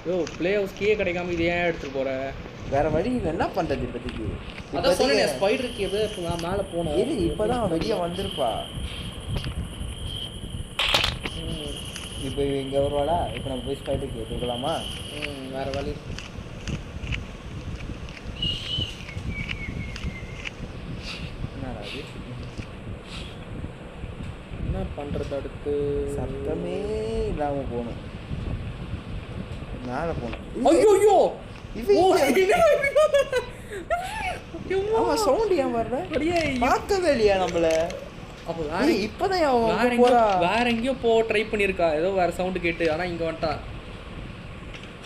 யோ பிளே ஹவுஸ் கீழே கிடைக்காம இதே எடுத்துட்டு போற வேற வழி இல்லை, என்ன பண்றது இப்போதைக்கு? அதான் சொன்னேன் ஸ்பைடருக்கு எது நான் மேலே போனோம். இது இப்போதான் வெளியே வந்திருப்பா. இப்போ இங்கே வருவாளா? இப்போ நம்ம போய் ஸ்பைடருக்கு எடுத்துக்கலாமா? வேற வழி என்னடா அது? என்ன பண்ணுறது? அடுத்து சத்தமே இல்லாமல் போகணும், மேலே போகணும். ஐயோ அவன் சவுண்ட் ஏன் வர்ற? பார்க்கவே இல்லையா நம்மள? அப்போ இப்போதான் வேற எங்கேயோ ட்ரை பண்ணியிருக்கா, ஏதோ வேற சவுண்டு கேட்டு. ஆனால் இங்கே வந்துட்டா.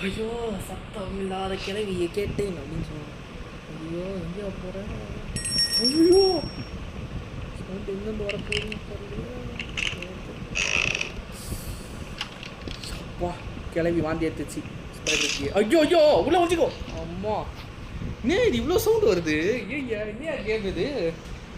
ஐயோ சத்தம் இல்லாத கிளவியை கேட்டேன் அப்படின்னு சொன்னான். ஐயோ எங்கேயோ போகிறேன். ஐயோ சவுண்டு எங்கேருந்து வரப்போகுதுன்னு தெரியல. வா கிளவி வாந்தி எடுத்துச்சு. ஐயோ ஐயோ உள்ள வச்சுக்கோ. அம்மா என்ன இது இவ்வளோ சவுண்டு வருது? ஐயா என்ன கேம் இது?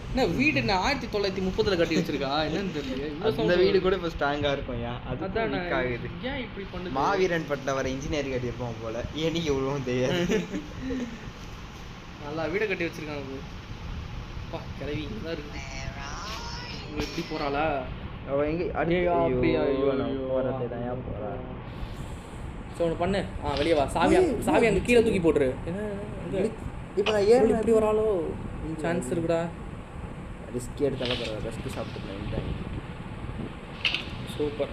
என்ன வீடு என்ன 1930 கட்டி வச்சிருக்கா? என்னன்னு தெரியல. இந்த வீடு கூட இப்போ ஸ்ட்ராங்காக இருக்கும். அதான் ஆகுது. ஏன் இப்படி பண்ணுது? மாவீரன் பட்ட வர இன்ஜினியரிங் கட்டியிருப்போம் போல. எனக்கு எவ்வளவும் தெரியாது. நல்லா வீடை கட்டி வச்சிருக்காங்க. பா கிளவி தான் இருக்கு. எப்படி போறாளா? அவள் எங்கே போறா? ஸோ ஒன்று பண்ணு. வெளியே வா. சாவி அங்கே கீழே தூக்கி போட்டுரு. என்ன இப்போ நான் ஏன் எப்படி வராளோ சான்ஸ் இருக்குடா. ரிஸ்க் எடுத்தாலும் பரவாயில்ல, ரெஸ்க்கு சாப்பிட்டுருந்தேன். சூப்பர்.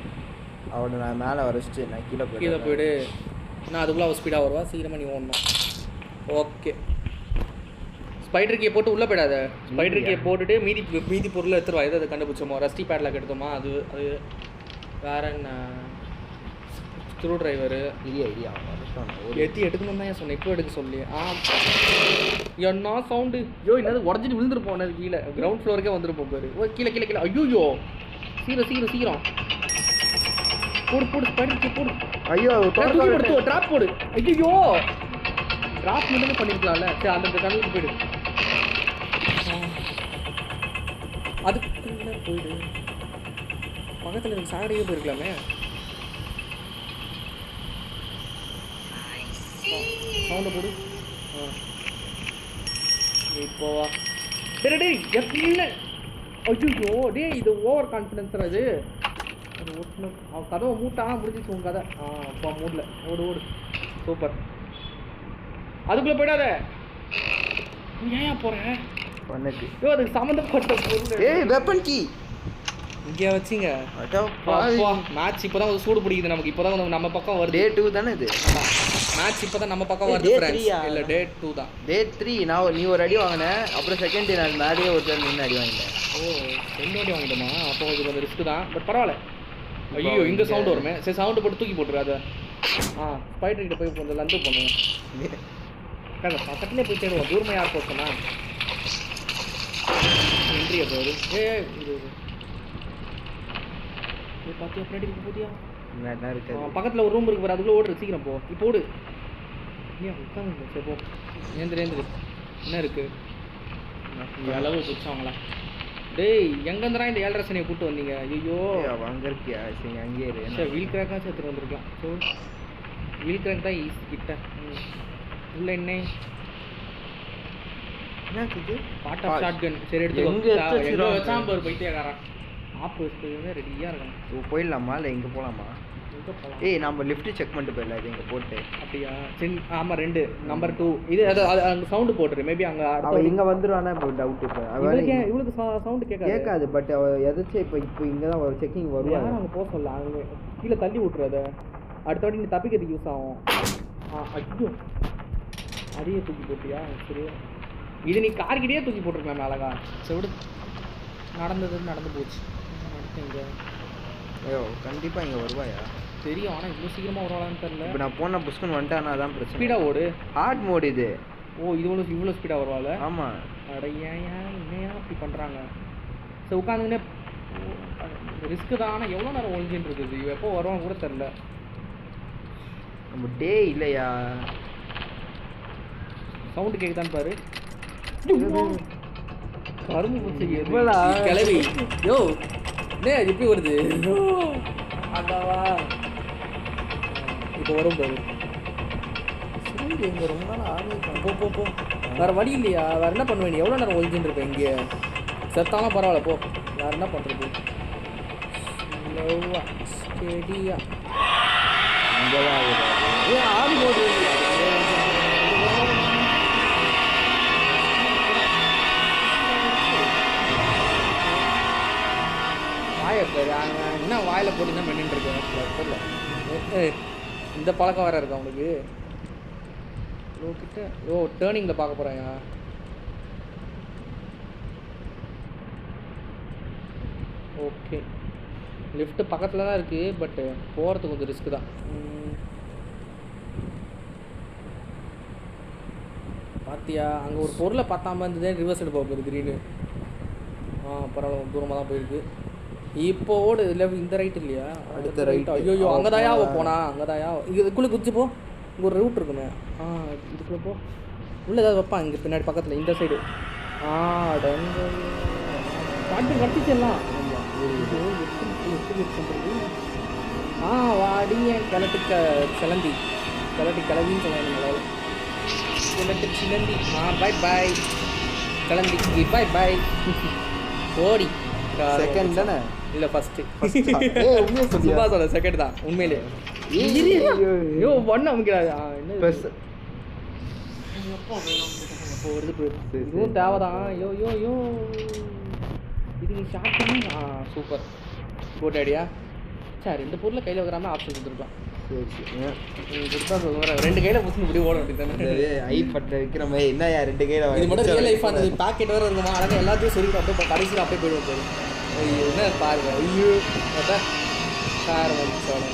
அவனை நான் மேலே வரைச்சிட்டு நான் கீழே போயிடு. நான் அதுக்குள்ளே அவள் ஸ்பீடாக வருவா. சீக்கிரமாக நீ ஓடணும். ஓகே ஸ்பைடர் போட்டு உள்ளே போயிடாத. ஸ்பைடர் போட்டுட்டு மீதி பொருளை எடுத்துருவா. எது அதை கண்டுபிடிச்சோமோ ரஸ்டி பேட்லாக் எடுத்தோமா அது வேற என்ன ஸ்க்ரூ டிரைவரு எத்தி எடுக்கணும் தான் சொன்னேன். இப்போ எடுக்க சொல்லி என்ன சவுண்டு? என்னது உடஞ்சிட்டு விழுந்துருப்போம். கீழே கிரவுண்ட் ஃப்ளோருக்கே வந்துருப்போம் பேர். கீழே கீழே கீழே. ஐயோ சீக்கிரம் போடு ஸ்பைடர் போடு. ஐயோ ட்ராப் போடு. ஐயோ ட்ராப் மட்டுமே பண்ணிருக்கலாம்ல. சரி அந்த கண்ணுக்கு போயிடு. அதுக்கு போயிடு. பக்கத்தில் எனக்கு சாகடையே போயிருக்கலாமே. சவுண்டை போடு. இப்போவா டேய் எப்படின்னு. ஐயோ டேய் இது ஓவர் கான்ஃபிடன்ஸ் அது. அது ஓட்டணும். அவன் கதவை மூட்டா முடிஞ்சிச்சு உன் கதை. அப்பா மூடல. ஓடு சூப்பர். அதுக்குள்ளே போயிடாத. ஏன் போகிறேன்? அதுக்கு சம்மந்தப்பட்ட பொருள் வெப்பன் கீ இங்கே வச்சிங்க. மேட்ச் இப்போ தான் சூடு பிடிக்குது நமக்கு. இப்போ தான் நம்ம பக்கம் வருது. Day 2 தானே இது? மேட்ச் இப்போ தான் நம்ம பக்கம் வருது. இல்லை Day 2 தான். Day 3 நீ ஒரு அடி வாங்கினேன். அப்புறம் செகண்ட் டே நான் மேலேயே ஒருத்தர் நின்று அடி வாங்கிட்டேன். ரெண்டு அடி வாங்கிட்டோமா? அப்போ இது கொஞ்சம் ரிஸ்க் தான். பட் பரவாயில்ல. ஐயோ இங்கே சவுண்டு வருமே. சரி சவுண்டு போட்டு தூக்கி போட்டுரு அதை. ஸ்பைடர் கிட்ட போய் கொஞ்சம் லந்து பண்ணுவேன். பக்கத்துலேயே போய் தேடுவோம். தூரமாக யார் போச்சோன்னா நன்றியா போகுது. பார்த்தியா பின்னாடி போதியா? பக்கத்தில் ஒரு ரூம் இருக்கு பாரு. அதுக்குள்ளே ஓடுற. சீக்கிரம் போ. இப்போ ஓடு. ஏன் உட்காந்து சரி போ. ஏந்திரு என்ன இருக்கு? அளவு பிடிச்சவங்களா? டேய் எங்கேருந்துடா இந்த 7.5 சனியை கூப்பிட்டு வந்தீங்க? ஐயோ அங்கே இருக்கியா? சரி அங்கேயே இரு. சரி வீல் கிராக்காச்சும் எடுத்துகிட்டு வந்திருக்கலாம். ஸோ வீல் கிராக் தான் ஈஸி கிட்ட. உள்ள என்ன பாட்டா ஷார்ட் கன். சரி எடுத்துக்கோ. வச்சாம்பு ஒரு பைத்தியக்காரன் ஆப்பு வச்சுட்டு ரெடியாக இருக்கணும். போயிடலாமா இல்லை இங்கே போகலாமா? நம்ம லிஃப்ட் செக் பண்ணிட்டு போயிடலாம். இது இங்கே போட்டு அப்படியா? சரி ஆமாம் 2 நம்பர் 2 இது அது அங்கே சவுண்டு போட்டுரு. மேபி அங்கே இங்கே வந்துடுவானா இப்போ டவுட். இப்போ இவளுக்கு சவுண்டு கேட்காது. பட் எதாச்சும் இப்போ இங்கே தான் செக்கிங் வரும். அங்கே போக சொல்ல. அங்கே கீழே தள்ளி விட்டுறது. அடுத்த வாட்டி நீ தப்பிக்கிறதுக்கு யூஸ் ஆகும். ஐயோ அதையே தூக்கி போட்டியா? சரி இது நீ கார்கிட்டே தூக்கி போட்டிருக்கலாம் அழகா. சரி விடு. நடந்து போச்சு. இங்கே ஐயோ கண்டிப்பாக இங்கே வருவாயா? தெரியும். ஆனால் இவ்வளோ சீக்கிரமாக வருவாளான்னு தெரியல. இப்போ நான் போன புஷ்கன் வந்துட்டானா அதான் பிரச்சனை. ஸ்பீடாக ஓடு. ஹார்ட் மோட் இது. இது இவ்வளோ ஸ்பீடாக வருவாள்? ஆமாம். அடையா என்னையா அப்படி பண்ணுறாங்க? சரி உட்காந்துன்னே ரிஸ்க்கு தான். ஆனால் எவ்வளோ நேரம் ஒழிஞ்சின்னு இருக்குது, எப்போ வருவான்னு கூட தெரில. நம்ம டே இல்லையா சவுண்டு கேட்குதான்னு பாரு. கரும்பு பூச்சி எவ்வளோ கிளவி. யோ டே எப்படி வருது? அதாவா இப்போ வரும் பாரு. எங்க ரொம்ப நாள் ஆகும். போ வேறு வழி இல்லையா? வேறு என்ன பண்ணுவேன்? எவ்வளோ நேரம் ஒழிஞ்சுட்டு இருப்பேன் இங்கே? செத்தாலும் பரவாயில்ல போ. வேறு என்ன பண்ணுறது? ஸ்லோவா ஸ்டெடியா இங்கே தான் ஏன் ஆடி போது? வாயை பேர் என்ன வாயில் போட்டு என்ன பண்ணிட்டு இருக்கேன்? இந்த பழக்கம் வேறு இருக்கா அவனுக்கு? கிட்ட டேர்னிங்கில் பார்க்க போகிறேன். ஓகே லிஃப்ட்டு பக்கத்தில் தான் இருக்குது, பட்டு போகிறதுக்கு கொஞ்சம் ரிஸ்க்கு தான். பார்த்தியா அங்கே ஒரு பொருளை பார்த்தாம இருந்ததே ரிவர்ஸ் எடுப்பா போகுது திடீர்னு. பரவாயில்ல தூரமாக தான் போயிருக்கு. இப்போ ஓடு லெஃப்ட், இந்த ரைட் இல்லையா? அடுத்த ரைட். ஐயோ அங்கே தாயா போனா? அங்கே தாயா இதுக்குள்ளே குதிச்சு போ. இங்கே ஒரு ரூட் இருக்குமே. இதுக்குள்ளே போ. உள்ளே ஏதாவது வைப்பான் இங்கே பின்னாடி பக்கத்தில் இந்த சைடு. கட்டிச்சிடலாம். வாடி என் கிளட்டு கிளம்பி கிளவின்னு சொன்னாங்க. கிளட்டு சிலந்தி. பை பாய் கிளம்பி பாய் பாய். ஓடி செகண்ட் தானே? இல்லை ஃபஸ்ட்டு. உண்மையாக சும்மா சொல்ல செகண்ட் தான் உண்மையிலே. ஐயோ ஒன்று அமைக்கிறாரு. என்ன இதுவும் தேவைதான். யோ இதுக்கு ஷார்ட் பண்ணி சூப்பர் குட் ஐடியா. சார் ரெண்டு பொருளை கையில் வைக்கிறாம ஆப்ஷன் கொடுத்துருக்கோம். கொடுத்தா ரெண்டு கையில் புதுசு இப்படி ஓட வேண்டியது. ஐ பட்டை வைக்கிற மாதிரி என்ன ரெண்டு கையில் இது மட்டும் ரியல் லைஃப் அந்த பேக்கெட் வேறு இருக்குமா? அழகாக எல்லாத்தையும் சொல்லிட்டு அப்படியே கடைசியில் அப்படியே போயிடுவோம் போது. ஐயோ என்ன பாருங்க. ஐயோ சார் வந்துச்சோட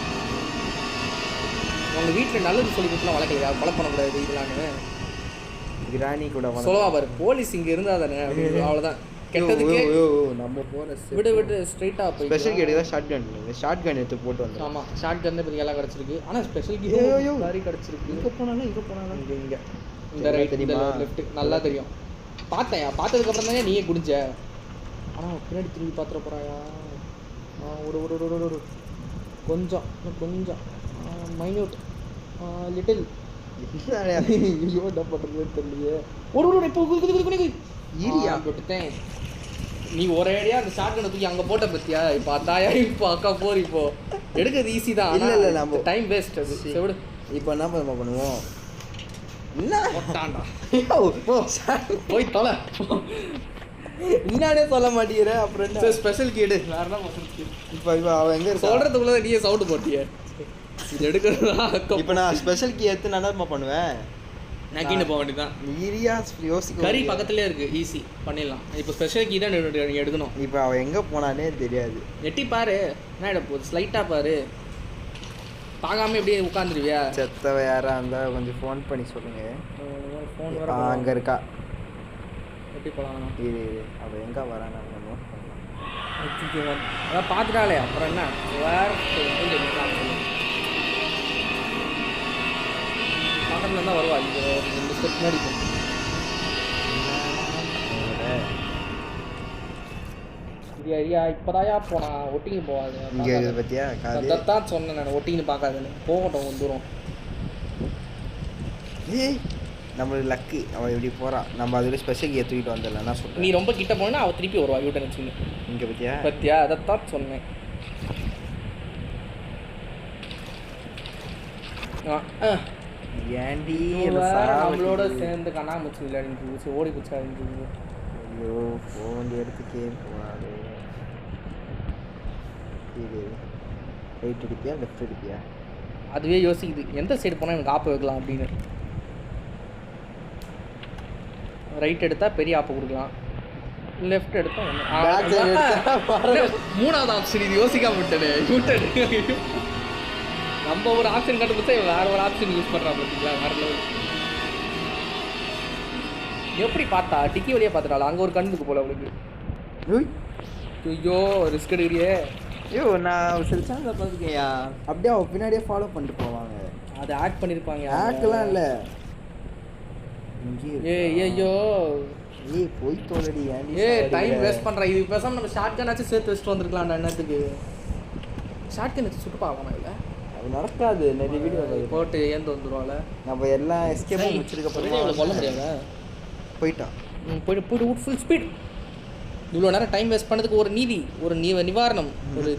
உங்கள் வீட்டில் நல்லது சொல்லி கொடுத்துலாம் வளர்க்கலையா? கொலை பண்ணக்கூடாது இதெல்லான்னு கிராணி கூட சொல்லவா பாரு. போலீஸ் இங்கே இருந்தால் தானே அவ்வளோதான். கெட்டதுக்கு நம்ம போகிற விட்டு ஸ்ட்ரைட்டாக போய் ஸ்பெஷல் கேட்டு தான் ஷார்ட் கன் எடுத்து போட்டு வந்தோம். ஆமாம் ஷார்ட் கன் இப்போ எல்லாம் கிடச்சிருக்கு. ஆனால் ஸ்பெஷல் கீ மாதிரி கிடச்சிருக்கு. இங்கே போனாலும் இங்கே இந்த ரைட் தெரியுமா? லெஃப்ட் நல்லா தெரியும். பார்த்ததுக்கப்புறம் தானே நீயே குடிஞ்ச. ஆனால் பின்னாடி திரும்பி பார்த்துட போகிறாயா? ஒரு கொஞ்சம் மைன்யூட் லிட்டில். ஐயோ என்ன பண்ணுறது தெரியலையே. ஒரு இப்போ ஈரியா போட்டுட்டேன். நீ ஒரே ஐடியா அந்த ஷார்ட் கன் தூக்கி அங்கே போட்ட பற்றியா? இப்போ அத்தாயா இப்போ அக்கா போர். இப்போ எடுக்கிறது ஈஸி தான். இல்லை நம்ம டைம் வேஸ்ட் அது. விடு இப்போ என்ன பண்ணுவோம்? என்ன போய் தொலை. என்னானே சொல்ல மாட்டேங்கிற. அப்புறம் என்ன ஸ்பெஷல் கீடு வேற என்ன? இப்போ அவன் எங்கே சொல்கிறதுக்குள்ளே நீயே சவுண்டு போட்டிய. இது எடுக்கிறதா? இப்போ நான் ஸ்பெஷல் கீ எடுத்து நான் என்ன பண்ணுவேன்? நக்கின்னு போக வேண்டியதான். ஈரியா யோசிக்க கறி பக்கத்துலேயே இருக்குது, ஈஸி பண்ணிடலாம். இப்போ ஸ்பெஷல் கீ தான் எடுக்கணும். இப்போ அவன் எங்கே போனானே தெரியாது. எட்டி பாரு என்ன இட போகுது. ஸ்லைட்டாக பாரு. பார்க்காம எப்படியே உட்காந்துருவியா? செத்தவ யாராக இருந்தால் கொஞ்சம் ஃபோன் பண்ணி சொல்லுங்கள். ஃபோன் வர அங்கே இருக்கா? எப்படி போகலாம்? இது அவள் எங்கே வரான்னு அவங்க நோட் பண்ணலாம். அதான் பார்த்துட்டாலே அப்புறம் என்ன வேறு பக்கத்தில் தான் வருவா. இது 2 ஸ்டெப் முன்னாடி ஐயா இப்போதாயா போனா ஒட்டிங்க போகாது. இங்கே பற்றியா அதான் சொன்னேன் நான், ஒட்டின்னு பார்க்காதுன்னு. போகட்டும் கொஞ்சம் தூரம். ஏய் நம்மளுக்கு லக்கு அவள் எப்படி போகிறான். நம்ம அதில் ஸ்பெஷல் கீ தூக்கிட்டு வந்துடலாம். நான் சொல்கிறேன் நீ ரொம்ப கிட்ட போனா அவள் திருப்பி வருவா யூட்டன் வச்சுன்னு. இங்கே பத்தியா அதைத்தான் சொன்னேன். ஏண்டி நம்மளோட சேர்ந்து கண்ணாமூச்சி விளையாடிட்டு ஓடி பிடிச்சா இருந்துச்சு. ஐயோ போக வேண்டிய இடத்துக்கே போகாது. இது ரைட் அடிப்பியா லெஃப்ட் அடிப்பியா? அதுவே யோசிக்குது எந்த சைடு போனால் எனக்கு ஆப்பு வைக்கலாம் அப்படின்னு. ரைட் எடுத்தால் பெரிய ஆப்பு கொடுக்கலாம், லெஃப்ட் எடுத்தால் மூணாவது ஆப்ஷன். இது யோசிக்காம விட்டனே யூட்டன். நம்ம ஒரு ஆப்ஷன் கண்டுபிடிச்சா வேற ஒரு ஆப்ஷன் யூஸ் பண்ணுறான் பார்த்தீங்களா? வேற லெவல். எப்படி பார்த்தா டிக்கி வழியாக பார்த்துட்டாள். அங்கே ஒரு கண்ணுக்கு போல அவளுக்கு. ஐயோ ரிஸ்க் எடுக்கிறியே. ஐயோ நான் சில சேனலில் பார்த்துருக்கேன்யா, அப்படியே அவன் பின்னாடியே ஃபாலோ பண்ணிட்டு போவாங்க. அது ஆட் பண்ணியிருப்பாங்க. ஆக்கெல்லாம் இல்லை, இங்கே ஐயோ போய் தோலடி. டைம் வேஸ்ட் பண்ணுறேன். இது பேசாமல் நம்ம ஷார்ட் கன்னாச்சும் சேர்த்து வச்சுட்டு வந்துருக்கலாம்டா. என்னத்துக்கு ஷார்ட் கன் வச்சு சுட்டு பார்க்கணும். இல்லை அது நடக்காது. நிறைய வீடியோ போட்டு ஏந்து வந்துடுவாள். நம்ம எல்லாம் எஸ்கேப்பும் வச்சிருக்க கொல்ல முடியாதா? போயிட்டான். போயிட்டு போயிட்டு ஃபுல் ஸ்பீட். இவ்வளோ நேரம் டைம் வேஸ்ட் பண்ணதுக்கு ஒரு நீதி, ஒரு நிவாரணம், ஒரு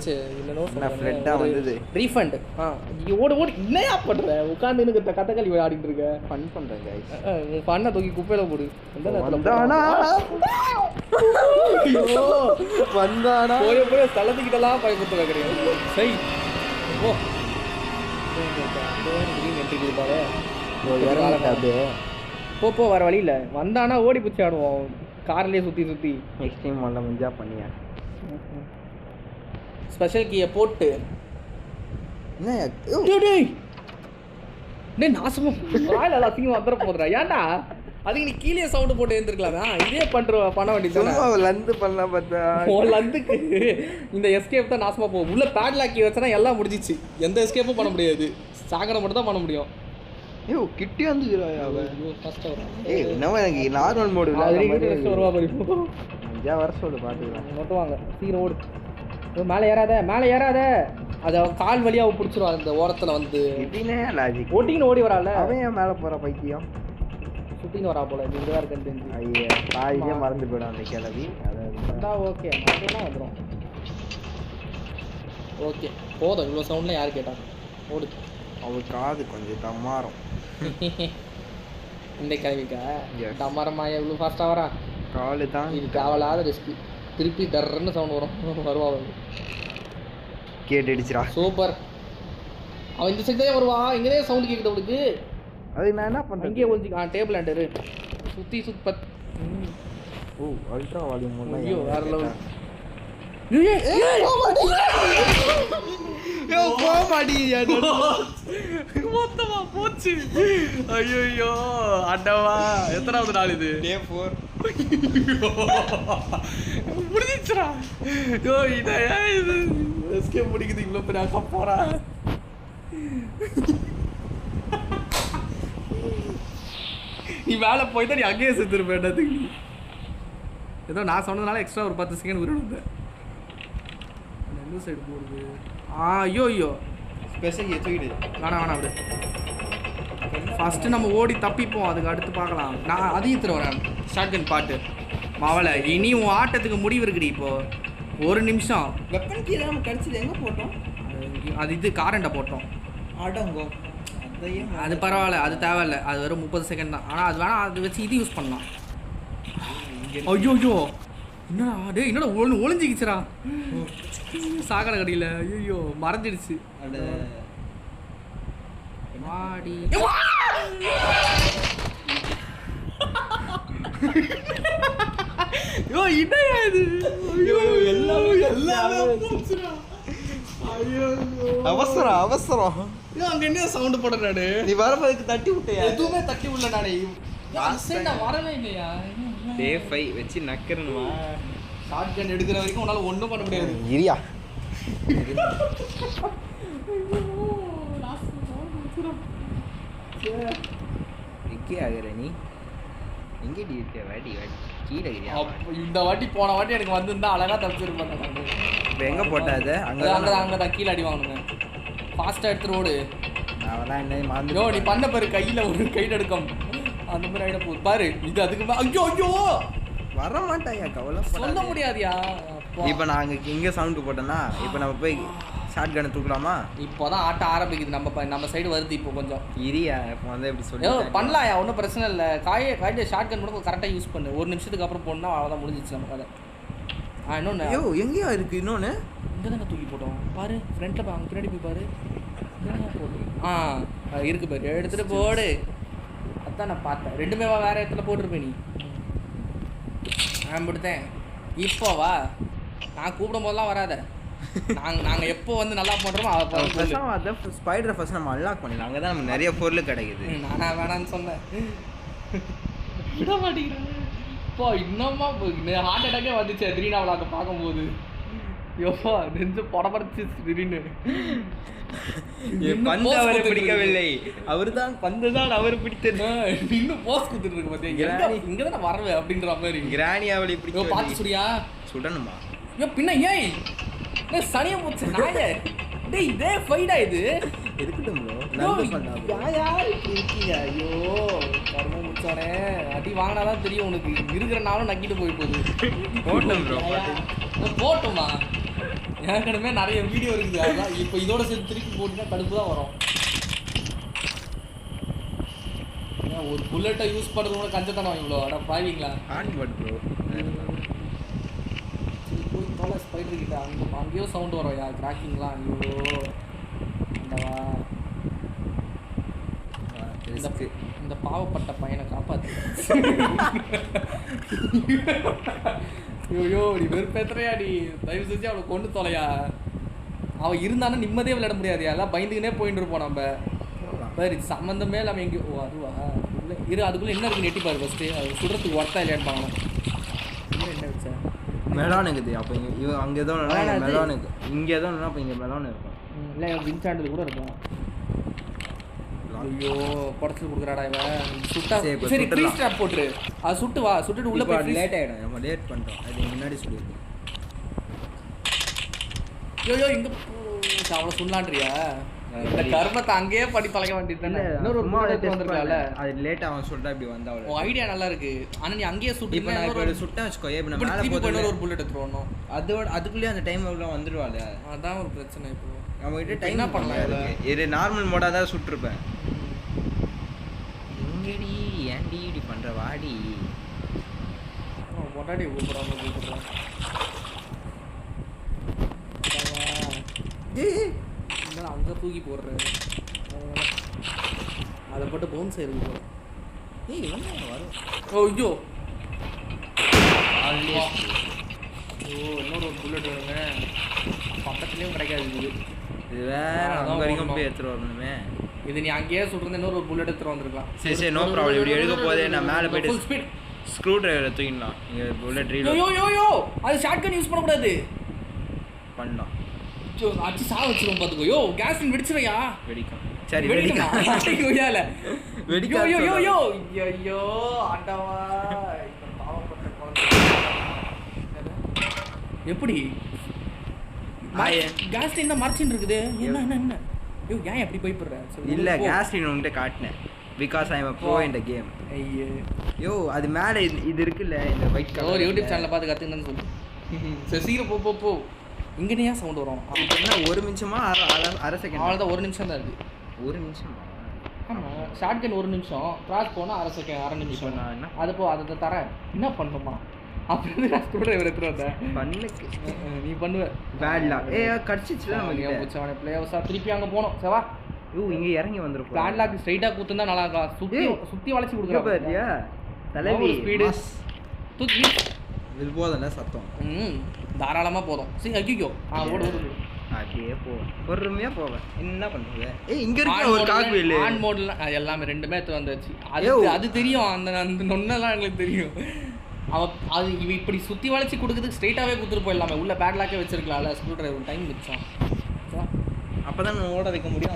ரீஃபண்ட். ஓடு ஓடி என்னையா பண்ணுற? உட்காந்து எனக்கு கதகளி ஆடிட்டு இருக்க. ஃபன் பண்ணுறேன். உன் பண்ணை தூக்கி குப்பையில் போடு. வந்தானா போய் தளத்துக்கிட்டலாம் பயப்பட்டு வைக்கிறீங்க. சரி ஓ போ போ, வர வழி இல்லை. வந்தானா ஓடி பிடிச்சி ஆடுவோம் கார்லேயே சுற்றி. நெக்ஸ்ட் டைம் ஒன்றை மஞ்சா பண்ணியா ஸ்பெஷல் கீயை போட்டு என்ன நாசமும் வாயில் அசிங்கமாக வந்துட போதுடா. ஏன்டா அதுக்கு நீ கீழே சவுண்டு போட்டு எழுந்திருக்கலாமா? இதே பண்ண வேண்டியது. லந்து பண்ணலாம் பார்த்தா லந்துக்கு இந்த எஸ்கேப் தான் நாசமாக போகும். உள்ள பேட்லாக்கி வச்சனா எல்லாம் முடிஞ்சிச்சு. எந்த எஸ்கேப்பும் பண்ண முடியாது. சாகனை மட்டும் தான் பண்ண முடியும். ஐயோ கிட்டே வந்துக்கிறாயா என்னவோ எனக்கு நார்மல் மோடு வருவா வர சொல்லு பார்த்துக்கலாம். மட்டும் வாங்க சீக்கிரம் ஓடு. மேலே ஏறாத அது கால் வழியாக பிடிச்சிரும். அந்த ஓரத்தில் வந்து ஓட்டிங்கன்னு ஓடி வரால. அவன் ஏன் மேலே போகிற பைத்தியம் சுற்றின்னு வரா போல. இது இதாக இருக்குன்னு தெரிஞ்சு ஐயா பாதியே மறந்து போயிடும் அந்த கிளவி. அதான் ஓகே அதெல்லாம் வந்துடும். ஓகே போதும். இவ்வளோ சவுண்ட்லாம் யார் கேட்டாங்க? ஓடு. அவள் காது கொஞ்சம் தம்மாரம். இந்த கிளவிக்கா தம்மாரமாயா இவ்வளோ ஃபாஸ்ட்டாக வரா? காலு தான் இது தேவையில்லாத ரிஸ்க்கு. திருப்பி டர்ன்னு சவுண்ட் வரும். வருவா கேட்டு அடிச்சிரா. சூப்பர். அவன் இந்த சைடு தான் வருவா. இங்கே சவுண்ட் கேட்குது அவளுக்கு. அதுக்கு நான் என்ன பண்ணுறேன்? இங்கே கொஞ்சம் டேபிள் ஆண்டரு சுற்றி ஓ அல்ட்ரா வால்யூம். ஐயோ வேற லெவல். மொத்தமா போச்சு. ஐயோ அண்டவா. எத்தனாவது நாள் இது? Day 4 முடிஞ்சிச்சுடா. ஐயோ இதையா இது எஸ்கேப் முடிக்குது. இவ்வளோ பேர் அக்கா போறா. நீ வேலை போய் தான் நீ அங்கேயே செத்துருப்பேன். ஏதோ நான் சொன்னதுனால எக்ஸ்ட்ரா ஒரு 10 செகண்ட் உருவம் எந்த சைடு போடுது? ஐயோ ஸ்பெஷல் தூக்கிடு. வேணாம் அப்படி ஃபஸ்ட்டு நம்ம ஓடி தப்பிப்போம். அதுக்கு அடுத்து பார்க்கலாம். நான் அதையும் தருவேன் ஷார்ட் கன் பாட்டு. மாவளை இனி உன் ஆட்டத்துக்கு முடிவு இருக்குடி. இப்போது 1 நிமிஷம். வெப்பன் கீழே நம்ம கடிச்சது எங்கே போட்டோம்? அது இது காரண்டை போட்டோம். ஆடங்கோ அது பரவாயில்ல, அது தேவையில்லை. அது வெறும் 30 செகண்ட் தான். ஆனால் அது வேணாம். அது வச்சு இது யூஸ் பண்ணலாம். ஐயோ என்னடா டே என்னடா ஒளிஞ்சிக்கிச்சுரா சாக்கடை கடியில். ஐயோ மறைஞ்சிடுச்சு. மாடி ஐயோ இடையா இது. அவசரம் அங்க என்ன சவுண்ட் போடுறானு? நீ வரப்போதுக்கு தட்டி விட்டியா? எதுவுமே தட்டி விடல நானே. நான் வரவே இல்லையா? Day 5 வச்சு நக்கறணுமா? ஷார்ட் கன் எடுக்கிற வரைக்கும் உன்னால ஒன்றும் பண்ண முடியாது. இரியா எங்கே ஆகிற நீ? எங்கே இருக்க? வாடி கீழே இந்த வாட்டி போன வாட்டி எனக்கு வந்திருந்தா அழகாக தப்பிச்சிருப்பேன். இப்போ எங்கே போட்டாது? அங்கே தான் கீழே அடி வாங்கணுங்க. ஃபாஸ்ட்டாக எடுத்துட்டு ஓடு. அவெல்லாம் என்ன மறந்து நீ பண்ண பாரு. கையில் ஒரு கை எடுக்கும் அந்த மாதிரி ஆகிட போகுது பாரு. இது அதுக்கு ஐயோ வர மாட்டாயா? கவலை சொல்ல முடியாதியா. இப்போ நாங்கள் இங்கே சவுண்டு போட்டோன்னா இப்போ நம்ம போய் ஷார்ட் கனை தூக்கலாமா? இப்போ தான் ஆட்ட ஆரம்பிக்குது. நம்ம சைடு வருது இப்போ கொஞ்சம். இரியா இப்போ வந்து எப்படி சொல்லி பண்ணலாயா? ஒன்றும் பிரச்சனை இல்லை. காய்ச்சல் ஷார்ட் கன் மட்டும் கரெக்டாக யூஸ் பண்ணு. 1 நிமிஷத்துக்கு அப்புறம் போடணும். அவ்வளோதான் முடிஞ்சிச்சு நம்ம கதை. இன்னொன்று ஐயோ எங்கேயா இருக்குது? இன்னொன்று இங்கே தானே தூக்கி போட்டோம் பாரு. ஃப்ரண்ட்டில் அங்கே பின்னாடி போய் பாரு. இருக்கு பாரு. எடுத்துகிட்டு போடு. அதான் நான் பார்த்தேன். 2மே வேறு இடத்துல போட்டிருப்பேன். நீ நான் கொடுத்தேன். இப்போ வா. நான் கூப்பிடும் போதெல்லாம் வராத. நாங்கள் எப்போ வந்து நல்லா பண்ணுறோமோ அதை ஸ்பைடரை ஃபர்ஸ்ட் நம்ம அன்லாக் பண்ணிடலாம். அங்கே தான் நம்ம நிறைய பொருள் கிடைக்குது. நானா வேணான்னு சொன்னேன். விட மாட்டேங்கிறேன். இப்போ இன்னுமா ஹார்ட் அட்டாக்கே வந்துச்சு த்ரீனாவில் அதை பார்க்கும்போது. யோப்பா நெஞ்சு படபடச்சு திடீர்னு பந்து அவரை பிடிக்கவில்லை, அவர்தான் பந்து தான் அவர் பிடித்தது. இன்னும் போஸ் குத்துட்டு இருக்கு பாத்தியா, இங்க தான் வரவேன் அப்படின்ற மாதிரி. கிராணி அவளை பிடிக்க பார்த்து சுடியா சுடணுமா? ஐயோ பின்ன ஏய் சனியை போச்சு நாயே. டேய் இதே ஃபைடா இது இருக்கட்டும் ப்ரோ, நல்ல பண்ணா ப்ரோ. யார் இப்படி இருக்கீங்க? ஐயோ கர்ம முடிச்சோனே, அடி வாங்கினாதான் தெரியும் உனக்கு. இருக்கிற நாளும் நக்கிட்டு போய் போகுது. போட்டோம் ப்ரோ, போட்டோமா? ஏற்கனவே நிறைய வீடியோ இருக்குது, அதான் இப்போ இதோட சேர்த்து திருப்பி போட்டுனா கடுப்பு தான் வரும். ஒரு புல்லட்டை யூஸ் பண்ணுறது கூட கஞ்சத்தனம் இவ்வளோ அட பாவீங்களா? On but bro. போய் தோலை ஸ்பைடர் கிட்ட அங்கேயோ சவுண்ட் வரும் யா, கிராக்கிங்லாம். ஐயோ அந்தவா இந்த பாவப்பட்ட பையனை காப்பாத்து. ஐயோ நீ வெறுப்பேத்துறையா நீ, தயவு செஞ்சு அவளை கொண்டு தொலையா. அவன் இருந்தானா நிம்மதியே விளையாட முடியாது, எல்லாம் பயந்துக்கினே போயிட்டு இருப்போம் நம்ம. பாரு சம்மந்தமே இல்லாமல் எங்கேயோ. ஓ அதுவா இரு, அதுக்குள்ளே என்ன இருக்குன்னு எட்டி பாரு ஃபஸ்ட்டு. அது சுடுறதுக்கு ஒர்த்தா இல்லையான்னு பார்க்கணும். என்ன வச்சா மெலான் இருக்குது. அப்போ இவன் அங்கே எதோ மெலான் இருக்குது, இங்கே எதோ அப்போ இங்கே மெலான் இருக்கும். இல்லை வின்சாண்டில் கூட இருக்கும். ஐயோ படச்சு கொடுக்குறாடா இவன். சுட்டா சரி க்ரீஸ் ஸ்ட்ராப் போட்டுரு, அது சுட்டு வா, சுட்டுட்டு உள்ள போய் லேட் ஆகிடும். நம்ம லேட் பண்ணுறோம், அது முன்னாடி சொல்லிடுவோம். ஐயோ இங்கே அவ்வளோ சொல்லான்றியா? இந்த கர்மத்தை அங்கேயே படி பழக வேண்டியது. இன்னொரு ஒரு வந்துருக்கல, அது லேட்டாக அவன் சொல்லிட்டா இப்படி வந்தா. உன் ஐடியா நல்லா இருக்கு, ஆனால் நீ அங்கேயே சுட்டு. இப்போ நான் இப்போ சுட்டேன் வச்சுக்கோ, இப்போ நான் மேலே போய் ஒரு புல்லட் எடுத்துருவோம். அதோட அதுக்குள்ளேயே அந்த டைம் உள்ள வந்துடுவாள். அதான் ஒரு பிரச்சனை. இப்போ நம்ம கிட்ட டைம் என்ன பண்ணலாம்? இது நார்மல் மோடாக தான் சுட்டிருப்பேன். எங்கடி ஏன்டி இப்படி பண்ணுற வாடி பொட்டாடி கூப்பிட்றாங்க கூப்பிட்றான். அங்கே தூக்கி போடுறேன், அதை போட்டு பவுன்ஸ் ஆயிருக்கு. ஏய் வரும். ஓ ஐயோ இன்னொரு ஒரு புல்லட் வேணுங்க, பக்கத்துலேயும் கிடைக்காது. இது வேற அங்கே வரைக்கும் போய் எடுத்துகிட்டு வரணுமே. இது நீ அங்கேயே சுட்டுருந்து இன்னொரு ஒரு புல்லட் எடுத்துகிட்டு வந்துருக்கலாம். சரி நோ ப்ராப்ளம். இப்படி எடுக்க போதே நான் மேலே போய்ட்டு ஸ்பீட் ஸ்க்ரூ டிரைவரை தூக்கிடலாம். இங்கே புல்லட் ரீல் யோ அது ஷார்ட்கன் யூஸ் பண்ணக்கூடாது. பண்ணலாம் அச்சு சாக வச்சிருவோம் பார்த்துக்கோ. யோ கேஸ் வெடிச்சிருயா. வெடிக்கும். சரி வெடிக்கணும். வெடிக்க ஐயோ ஆண்டவா, எப்படி கேஸ் என்ன மறைச்சின்னு இருக்குது? என்ன யோ ஏன் எப்படி போய்ப்படுற? இல்லை கேஸ் உங்ககிட்ட காட்டினேன், because I am bro in the game. ஐயோ யோ அது மேலே இது இருக்குல்ல, இந்த ஒயிட் கலர். ஒரு யூடியூப் சேனலை பார்த்து கற்றுக்கணும்னு சொல்லு. சரி சீக்கிரம் போ. இங்கே ஏன் சவுண்ட் வரும்? அப்படின்னா 1 நிமிஷமா அரை செகண்ட்? அவ்வளோதான், 1 நிமிஷம் தான் இருக்குது. 1 நிமிஷமா? ஆமாம் ஷார்ட்கன் 1 நிமிஷம், கிராஸ் போனால் அரை நிமிஷம். நான் என்ன அது போ, அதை தரேன். என்ன பண்ணுமா அப்புறம் நான் கூட எடுத்துகிட்டு வந்தேன். பண்ணுக்கு நீ பண்ணுவேன். பேட்லா கடிச்சிச்சுல நம்ம பிளேயர்ஸாக திருப்பி அங்கே போனோம். சவா இங்கே இறங்கி வந்துருப்போம். பிளான்லாக் ஸ்ட்ரைட்டாக கூத்துந்தா நல்லா இருக்கலாம். சுற்றி வளைச்சி கொடுக்குறா தலைவி ஸ்பீடு தூக்கி இது போதல்ல சத்தம். தாராளமாக போதும். சரி ஐயோ ஓடு அப்படியே பொறுமையாக போவேன். என்ன பண்ணுறது? இங்கே இருக்க ஒரு காக்வீல் ஆன் மோடில் எல்லாமே ரெண்டுமே எடுத்து வந்துச்சு. அது தெரியும், அந்த நொன்னெல்லாம் எங்களுக்கு தெரியும். அது இப்படி சுற்றி வளைச்சி கொடுக்குறதுக்கு ஸ்ட்ரைட்டாகவே கொடுத்துட்டு போயிடலாமே. உள்ள பேட்லாக்கே வச்சிருக்கலாம்ல, ஸ்க்ரூ டிரைவர் டைம் மிச்சம். அப்போ தான் ஓட வைக்க முடியும்.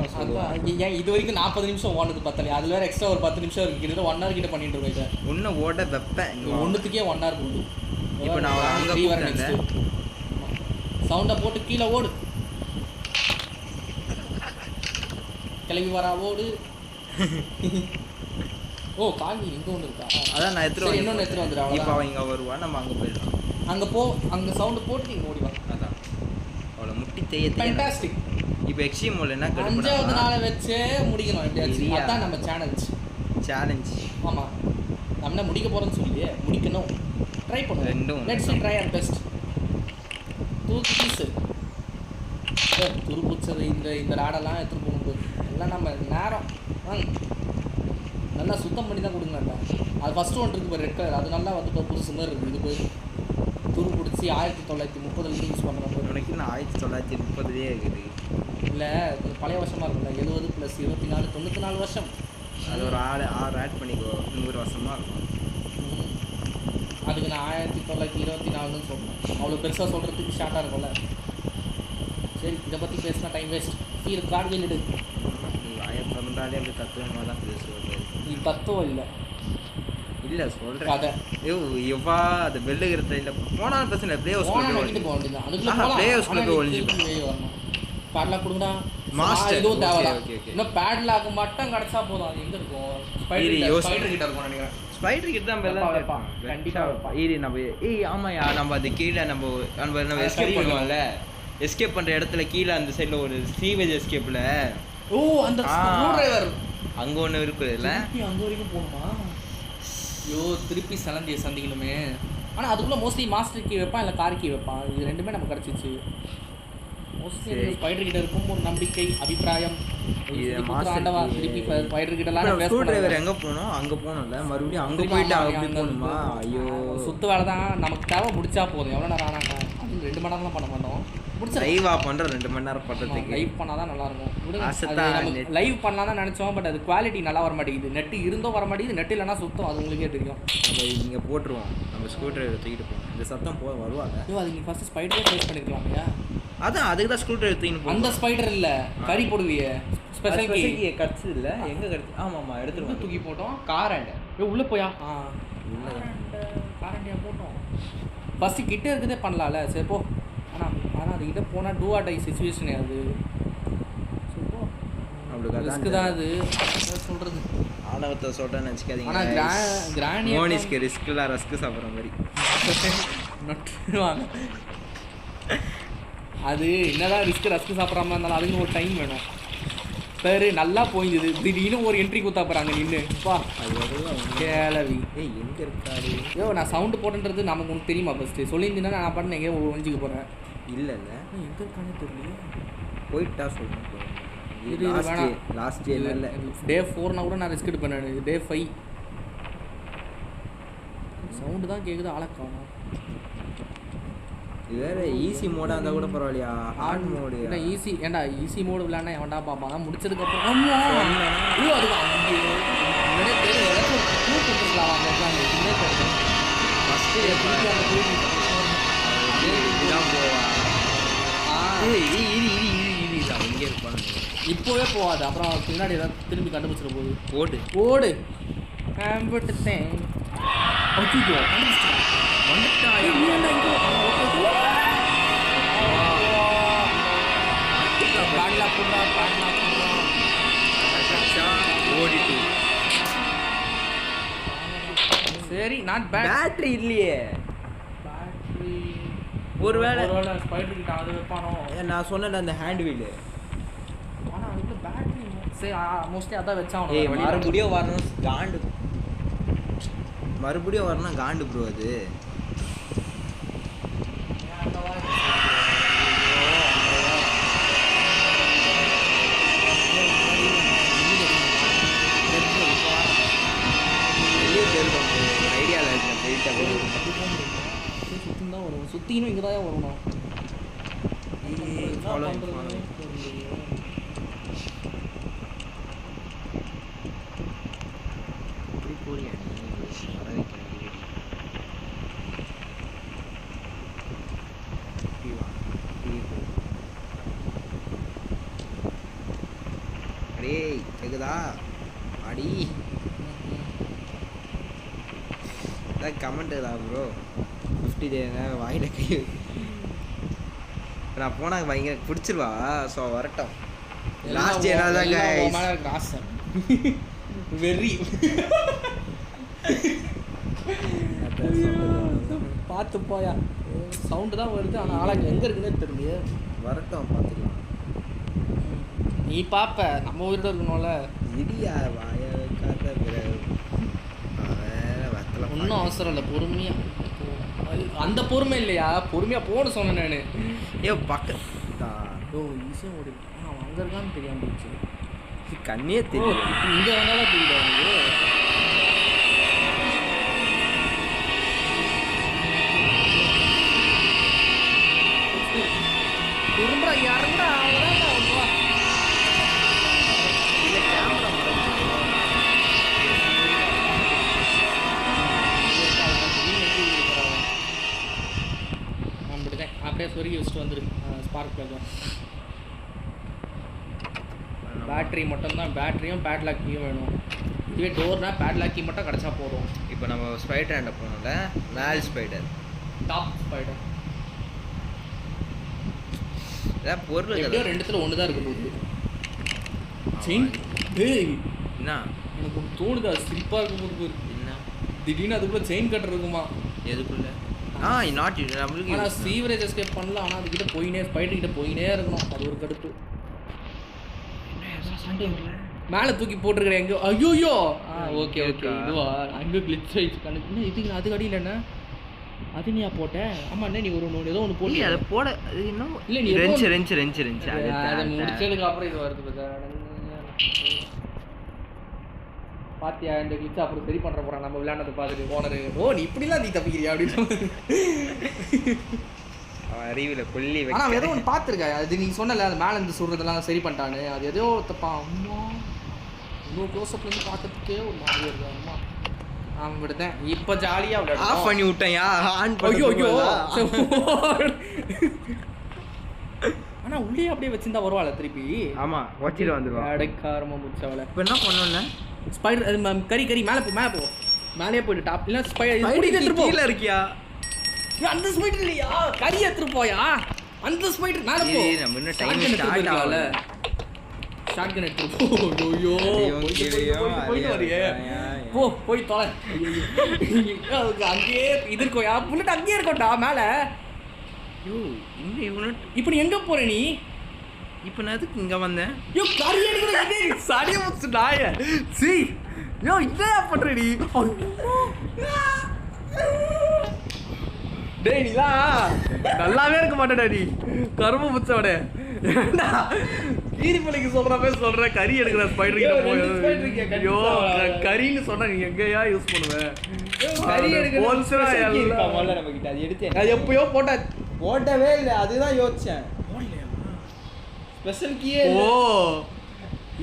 ஏன் இது வரைக்கும் 40 நிமிஷம் ஓடுறது பத்தலையா? அதில் வேறு எக்ஸ்ட்ரா ஒரு 10 நிமிஷம் இருக்குது. 1 hour கிட்ட பண்ணிட்டு இருக்கோம். இதை ஒன்று ஓட வைப்பேன், ஒன்றுத்துக்கே 1 hour போகுது. இப்போ நான் அங்கே வரேன். சவுண்டை போட்டு கீழே ஓடு, கிளம்பி வரா ஓடு. ஓ காங்கி இங்கே ஒன்று இருக்கா? அதான் நான் இன்னொன்று எடுத்துகிட்டு வந்துடுறேன். இப்போ அவன் இங்கே வருவா, நம்ம அங்கே போயிடலாம். அங்கே சவுண்டு போட்டு நீங்கள் ஓடிவா. அதான் அவ்வளோ முட்டி தேய. ஃபேண்டாஸ்டிக். இப்போ எக்ஸ்ட்ரீம் மோட்ல என்ன 5வது நாளை வச்சே முடிக்கணும் எப்படியாச்சும். அதான் நம்ம சேலஞ்ச். ஆமாம் நம்ம என்ன முடிக்க போகிறோன்னு சொல்லி முடிக்கணும். ட்ரை பண்ணுவோம். ரெண்டும் லெட்ஸ் ட்ரை ஆர் பெஸ்ட். தூக்கி பீஸு துருப்புச்சது இந்த ராடெல்லாம் எடுத்துகிட்டு போகணும். எல்லாம் நம்ம நேரம் நல்லா சுத்தம் பண்ணி தான் கொடுங்கண்ணா. அது ஃபஸ்ட்டு ஒன்று இருக்குது, ரெட் கலர். அது நல்லா வந்து இப்போ புதுசு மாதிரி இருக்குது. இது போய் துரு பிடிச்சி 1930 யூஸ் பண்ணுற மாதிரி. உனக்கு நான் 1930 இருக்குது. இல்லை கொஞ்சம் பழைய வருஷமாக இருக்குல்ல, 70 + 24 94 வருஷம். அது ஒரு 6 ஆட் பண்ணிக்கோ, 100 வருஷமாக இருக்கும். அதுக்கு நான் 1924ன்னு சொல்கிறேன். அவ்வளோ பெருசாக சொல்கிறதுக்கு ஷார்ட்டாக இருக்கும்ல. சரி இதை பற்றி பேசினா டைம் வேஸ்ட் கீழே கார்டு வெளியிடு. நீ வாயை திறந்தாலே அப்படி தத்துவமாக தான் பேசுவது. நீ தத்துவம் இல்லை இல்லை சொல்கிறேன் கதை. ஐயோ எவ்வா அது பெல்லுகிற ட்ரெயினில் போனாலும் பிரச்சனை இல்லை. ப்ளே ஹவுஸ் போனால் நட்டிட்டு போக வேண்டியதான். அதுக்குள்ளே play house குள்ள போய் ஒளிஞ்சுப்பேன். வரணும். பேட்லாக் கொடுங்கடா. Master. இதுவும் தேவையில்ல. Okay, okay. இன்னும் பேட்லாக் மட்டும் கிடச்சா போதும். அது எங்கே இருக்கும்? ஸ்பைடர் கிட்ட இருக்கும் நினைக்கிறேன். ஸ்பைடர் கிட்ட தான் வைப்பான், வைப்பான். கண்டிப்பா வைப்பான். நம்ம ஆமாயா நம்ம அது கீழே நம்ம எஸ்கேப் பண்ணுவோம்ல, எஸ்கேப் பண்ணுற இடத்துல கீழே அந்த சைடில் ஒரு சீவேஜ் எஸ்கேப்பில் ஓ அந்த ஸ்க்ரூ டிரைவர் அங்கே ஒன்று இருக்குதுல்ல, அங்கே வரைக்கும் போகணுமா? ஐயோ திருப்பி சந்திக்கணுமே. ஆனால் அதுக்குள்ளே மோஸ்ட்லி மாஸ்டர் கீ வைப்பான் இல்லை கார் கீ வைப்பான். இது ரெண்டுமே நமக்கு கிடச்சிச்சு. மோஸ்ட்லி ஸ்பைடர் கிட்ட இருக்கும் ஒரு நம்பிக்கை அபிப்பிராயம். ஆண்டவா திருப்பி ஸ்பைடர் கிட்டலாம் ஸ்க்ரூ டிரைவர் எங்கே போகணும் அங்கே போகணும்ல, மறுபடியும் அங்கே போயிட்டு அங்கே போகணுமா? ஐயோ சுத்து வேலை தான் நமக்கு தேவை. முடிச்சா போதும். எவ்வளோ நேரம் ஆனாங்க? அது 2 மணி நேரம்லாம் பண்ண மாட்டோம். முடிச்சா லைவா பண்ணுறோம் 2 மணி நேரம் பண்ணுறதுக்கு. லைவ் பண்ணால் தான் நல்லாயிருக்கும். லைவ் பண்ணலாம் தான் நினச்சோம். பட் அது குவாலிட்டி நல்லா வர மாட்டேங்குது. நெட்டு இருந்தும் வர மாட்டேங்குது, நெட்டு இல்லைனா சுத்தம். அது உங்களுக்கே தெரியும். நம்ம இங்கே போட்டுருவோம். நம்ம ஸ்க்ரூ டிரைவர் தூக்கிட்டு போவோம். இந்த சத்தம் வருவாங்க. ஐயோ அது நீங்கள் ஃபஸ்ட்டு ஸ்பைடரே ட்ரை பண்ணிருக்கலாம் இல்லையா? அதான் அதுக்கு தான் ஸ்க்ரூ டிரைவர் தூக்கிட்டு போவோம். அந்த ஸ்பைடர் இல்லை கறி போடுவியே ஸ்பெஷல் கீ கிடச்சது இல்லை. எங்கே கிடச்சி? ஆமாம்மா எடுத்துருவோம். தூக்கி போட்டோம். காராண்ட உள்ளே போயா? இல்லை காரண்டியா போட்டோம். ஃபஸ்ட்டு கிட்ட இருக்குதே பண்ணலாம்ல. சரி போ. ஆனால் அது கிட்ட போனால் டூ ஆர் டை சுச்சுவேஷன் அது. அப்படி ரிஸ்க்கு தான் அது சொல்கிறது. ஆணவத்தை சொல்கிறேன்னு வச்சுக்காதீங்க. ஆனால் கிராணி மோனிஸ்க்கு ரிஸ்க்லாம் ரஸ்க்கு சாப்பிட்ற மாதிரி நட்டுவாங்க. அது என்னதான் ரிஸ்க்கு ரஸ்க்கு சாப்பிட்றாம இருந்தாலும் அதுக்கு ஒரு டைம் வேணும். சரி நல்லா போயிருந்தது. திடீர்னு ஒரு என்ட்ரி கொடுத்தா போகிறாங்க நின்று பா கேளவி. எங்கே இருக்காரு? ஐயோ நான் சவுண்டு போட்டுன்றது நமக்கு உனக்கு தெரியுமா? ஃபஸ்ட்டு சொல்லியிருந்தீங்கன்னா நான் பண்ண எங்கேயோ ஒழிஞ்சிக்க போகிறேன். இல்லை இல்லை எங்கே இருக்கானே தெரியல. போயிட்டா சொல்லுங்க. லாஸ்ட் டே இல்லை டே 4னா கூட நான் ரிஸ்க் எடுப்பேன். நான் டே 5 சவுண்டு தான் கேட்குது. ஆளக்காணும். இது வேறு ஈஸி மோடாக இருந்தால் கூட பரவாயில்லையா? ஹார்ட் மோடு ஏன்னா ஈஸி ஏன்டா ஈஸி மோடு விளையாண்டா எவன்டா பார்ப்பான்? தான் முடிச்சதுக்கப்புறம் ஐயோ அது அங்கே ஏதாச்சும் பூ கொடுத்துருக்கலாம். அந்த ஃபஸ்ட்டு இதான் போவா. இங்கே இருப்பாங்க. இப்போவே போகாது. அப்புறம் பின்னாடி ஏதாவது திரும்பி கண்டுபிடிச்சிட போகுது. ஓடு ஓடு வந்துட்டேன். ஓடிட்டு சரி நாட் பேட்டரி இல்லையே. பேட்டரி ஒருவேளை ஸ்பைடர் கிட்ட அது வைப்பானோ? நான் சொன்னேன் அந்த ஹேண்ட் வீலு. ஆனால் அதுக்கு பேட்டரி சரி மோஸ்ட்லி அதான் வச்சா மறுபடியும் வரணும் காண்டு. மறுபடியும் வரணும் காண்டு ப்ரோ. அது ஐடியாவில் இருக்கேன். சுத்தின்னு தான் வரும். சுத்தினும் இங்கே தான் வரணும். கேக்குதா அடி கமெண்ட் தான் ப்ரோ. 50 தேங்க வாயில கை நான் போனால் பயங்கர பிடிச்சிருவா. ஸோ வரட்டும். லாஸ்ட் என்னதான் வெறி பார்த்து போயா. சவுண்டு தான் வருது. ஆனால் ஆளாங்க எங்கே இருக்குன்னு தெரியல. வரட்டும் பார்த்துக்கலாம். நீ பார்ப்ப நம்ம உயிரோட இருக்கணும்ல. இடியா வாய வைக்காத ஒன்றும் அவசரம் இல்லை. பொறுமையாக அந்த பொறுமை இல்லையா? பொறுமையாக போன்னு சொன்னேன் நான். ஏ பக்கத்தா ஓ ஈஸியாக ஓடி அவன் அங்கே இருக்கான்னு தெரியாமல் போச்சு. கண்ணே தெரியும். இங்கே வந்தாலும் தெரியுது அவனுக்கு. திரும்ப இறங்குறா அவ்வளோதான். இல்லை கேமரா அப்படியே சொருகி வச்சுட்டு வந்துருக்கு ஸ்பார்க் பிளக். பேட்டரி மட்டும்தான், பேட்டரியும் பேட்லாக் கீயும் வேணும். இதுவே டோர்னா பேட்லாக் கீ மட்டும் கிடச்சா போதும். இப்போ நம்ம ஸ்பைடர் ஹேண்டை போனோம்ல, மேல் ஸ்பைடர், டாப் ஸ்பைடர் ஏதாவது பொருள் எப்படியோ ரெண்டுத்துல ஒன்று தான் இருக்க போகுது. செயின் டேய் என்ன எனக்கு தோணுதா சிரிப்பாக இருக்கும் போது என்ன திடீர்னு அதுக்குள்ள செயின் கட்டர் இருக்குமா? எதுக்குள்ள நாட் நம்மளுக்கு ஆனால் சீவரேஜ் எஸ்கேப் பண்ணலாம். ஆனால் அதுக்கிட்ட போயினே ஸ்பைடர் கிட்ட போயினே இருக்கணும். அது ஒரு கடுப்பு. மேலே தூக்கி போட்டிருக்கிறேன் எங்கே? ஐயோயோ ஓகே ஓகே இதுவா அங்கே கிளிச் ஆயிடுச்சு கணக்கு. என்ன இதுக்கு அதுக்கு அடியில் என்ன அது நீயா போட்டேன்? ஆமா என்ன நீ ஒரு ஏதோ ஒன்று போட்டு அதை போட அது இன்னும் இல்லை நீ ரெஞ்சு அதை முடிச்சதுக்கு அப்புறம் இது வருது பாத்தியா? இந்த கிளிச்சை அப்புறம் சரி பண்ணுற போகிறான் நம்ம விளையாண்டதை பார்த்துட்டு ஓனரு. ஓ நீ இப்படிலாம் நீ தப்பிக்கிறியா அப்படின்னு அறிவில் கொல்லி ஆனால் ஏதோ ஒன்று பார்த்துருக்கா. அது நீ சொன்னல அது மேலே இருந்து சொல்கிறதெல்லாம் சரி பண்ணிட்டான்னு. அது ஏதோ தப்பா அம்மா இன்னும் க்ளோஸ்அப்லேருந்து பார்க்கறதுக்கே ஒரு மாதிரி இருக்கு. அம்மா அவன் விடுதேன் இப்போ ஜாலியாக ஆஃப் பண்ணி விட்டேன். ஆன் ஐயோ ஐயோ ஆனால் உள்ளே அப்படியே வச்சிருந்தா வருவாள் திருப்பி. ஆமாம் வச்சிட்டு வந்துடுவான். அடைக்காரமாக முடிச்சவளை. இப்போ என்ன பண்ணோம்ல ஸ்பைடர் அது கறி மேலே போ மேலே போயிட்டு டாப் இல்லை ஸ்பைடர் கீழே இருக்கியா? அந்த ஸ்பைடர் இல்லையா? கறி எடுத்துட்டு போயா அந்த ஸ்பைடர் மேலே போ. நம்ம இன்னும் டைம் ஸ்டார்ட் ஆகல. ஷாட்கன் எடுத்துட்டு போ. ஐயோ போயிட்டு வரியே போ போய் தொலை. அங்கேயே இது இருக்கோயா புல்லட் அங்கேயே இருக்கோட்டா மேலே. ஐயோ இங்கே இவனு இப்போ நீ எங்கே போற நீ? இப்போ நான் எதுக்கு இங்கே வந்தேன்? யோ கறி எடுக்கிற சரியா வச்சு நாய சி யோ இதே பண்ற நீ. டேய் நீலா நல்லாவே இருக்க மாட்டேடா நீ கரும்பு முச்சவடே. கீரி பள்ளிக்கு சொல்ற கறி எடுக்கிற ஸ்பைடர் கிட்ட போய் ஐயோ கறின்னு சொன்னா நீ எங்கயா யூஸ் பண்ணுவ? கறி எடுக்கிற முதல்ல நம்ம கிட்ட அது எடுத்தேன். அது எப்பயோ போட்டவே இல்லை. அதுதான் யோசிச்சேன். ஸ்பெஷல் கீயே ஓ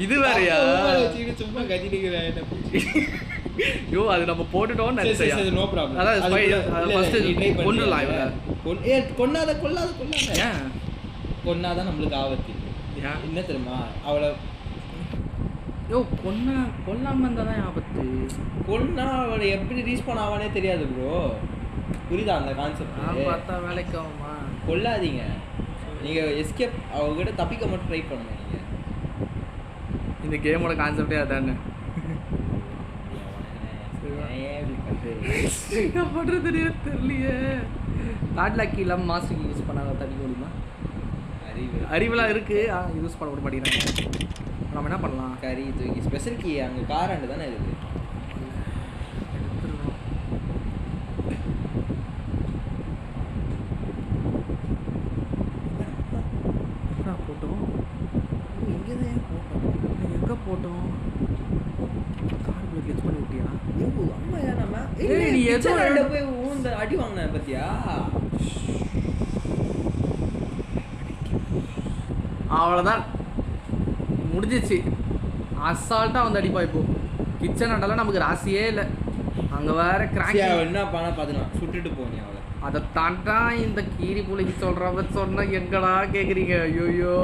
இது வேறயா? சும்மா கத்திட்டு யோ அது நம்ம போட்டுட்டோம்னு நினைச்சேன். No problem. அதான் ஃபர்ஸ்ட் கொன்னலாம் இவங்க. கொன்னாத ஏன் கொன்னாதான் நம்மளுக்கு ஆபத்து. என்ன தெரியுமா அவளை யோ கொல்லாம இருந்தாதான் ஆபத்து. கொன்னா அவளை எப்படி ரீஸ்பான் ஆவானே தெரியாது ப்ரோ. புரியுதா அந்த கான்செப்ட்? பார்த்தா வேலைக்கு ஆகுமா? கொல்லாதீங்க. நீங்கள் எஸ்கேப் அவங்ககிட்ட தப்பிக்க மட்டும் ட்ரை பண்ணுங்க. நீங்கள் இந்த கேமோட கான்செப்டே அதானே. என்ன பண்ணுறது தெரியலையே. பேட்லாக் இல்லாமல் மாஸ்டர் கீ யூஸ் பண்ணாத தடிக்க முடியுமா? அறிவெல்லாம் இருக்குது யூஸ் பண்ண விட மாட்டேங்கிறாங்க. நம்ம என்ன பண்ணலாம்? கறி தூக்கி ஸ்பெஷல் கீ அங்கே காராண்டு தானே இருக்குது. போட்டோம் எங்கே போட்டோம்? காருக்குள்ள கிளிச் பண்ணி விட்டியா? அம்மாயா நம்ம நீ எதோ போய் ஊந்த அடி வாங்கினேன் பத்தியா? அவ்வளோதான் முடிஞ்சிச்சு. அசால்ட்டாக வந்து அடிப்பா. இப்போ கிச்சன் அண்டெல்லாம் நமக்கு ராசியே இல்லை. அங்கே வேற கிராக் என்ன பண்ண பார்த்துக்கலாம் சுட்டுட்டு போனேன் அவளை. அதை தாண்டா இந்த கீரி புள்ளிக்கு சொல்கிறவ சொன்னால் எங்கடா கேட்குறீங்க? ஐயோயோ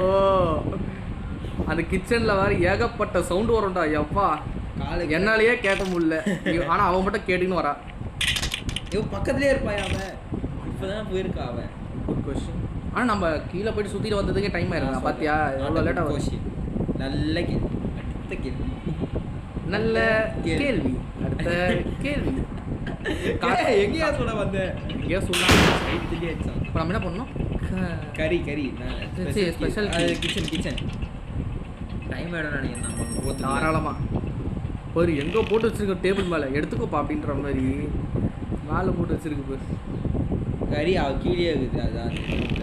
அந்த கிச்சனில் வேறு ஏகப்பட்ட சவுண்டு வரும்டா. எப்பா என்னாலேயே கேட்க முடியல. ஆனால் அவன் மட்டும் கேட்டுன்னு வரா. பக்கத்துலேயே இருப்பாய் அவன். இப்போ தான் போயிருக்கா அவன். Good question. ஆனால் நம்ம கீழே போயிட்டு சுற்றிட்டு வந்ததுக்கே டைம் ஆயிருக்கா. பார்த்தியா எவ்வளோ லேட்டாக கொஸ்டின். நல்ல கேள்வி. அடுத்த கேள்வி. நல்ல கேள்வி. அடுத்த கேள்வி எங்கேயா சொல்ல வந்தேன்? எங்கேயா சொல்லலாம். இப்போ நம்ம என்ன பண்ணோம்? கறி ஸ்பெஷல் கிச்சன் டைம் ஆகிடும் நினைக்கிறேன். தாராளமாக ஒரு எங்கே போட்டு வச்சுருக்க டேபிள் மேலே எடுத்துக்கோப்பா அப்படின்ற மாதிரி மேலே போட்டு வச்சுருக்கு பேர். கறி அவள் கீழே இருக்குது. அதான்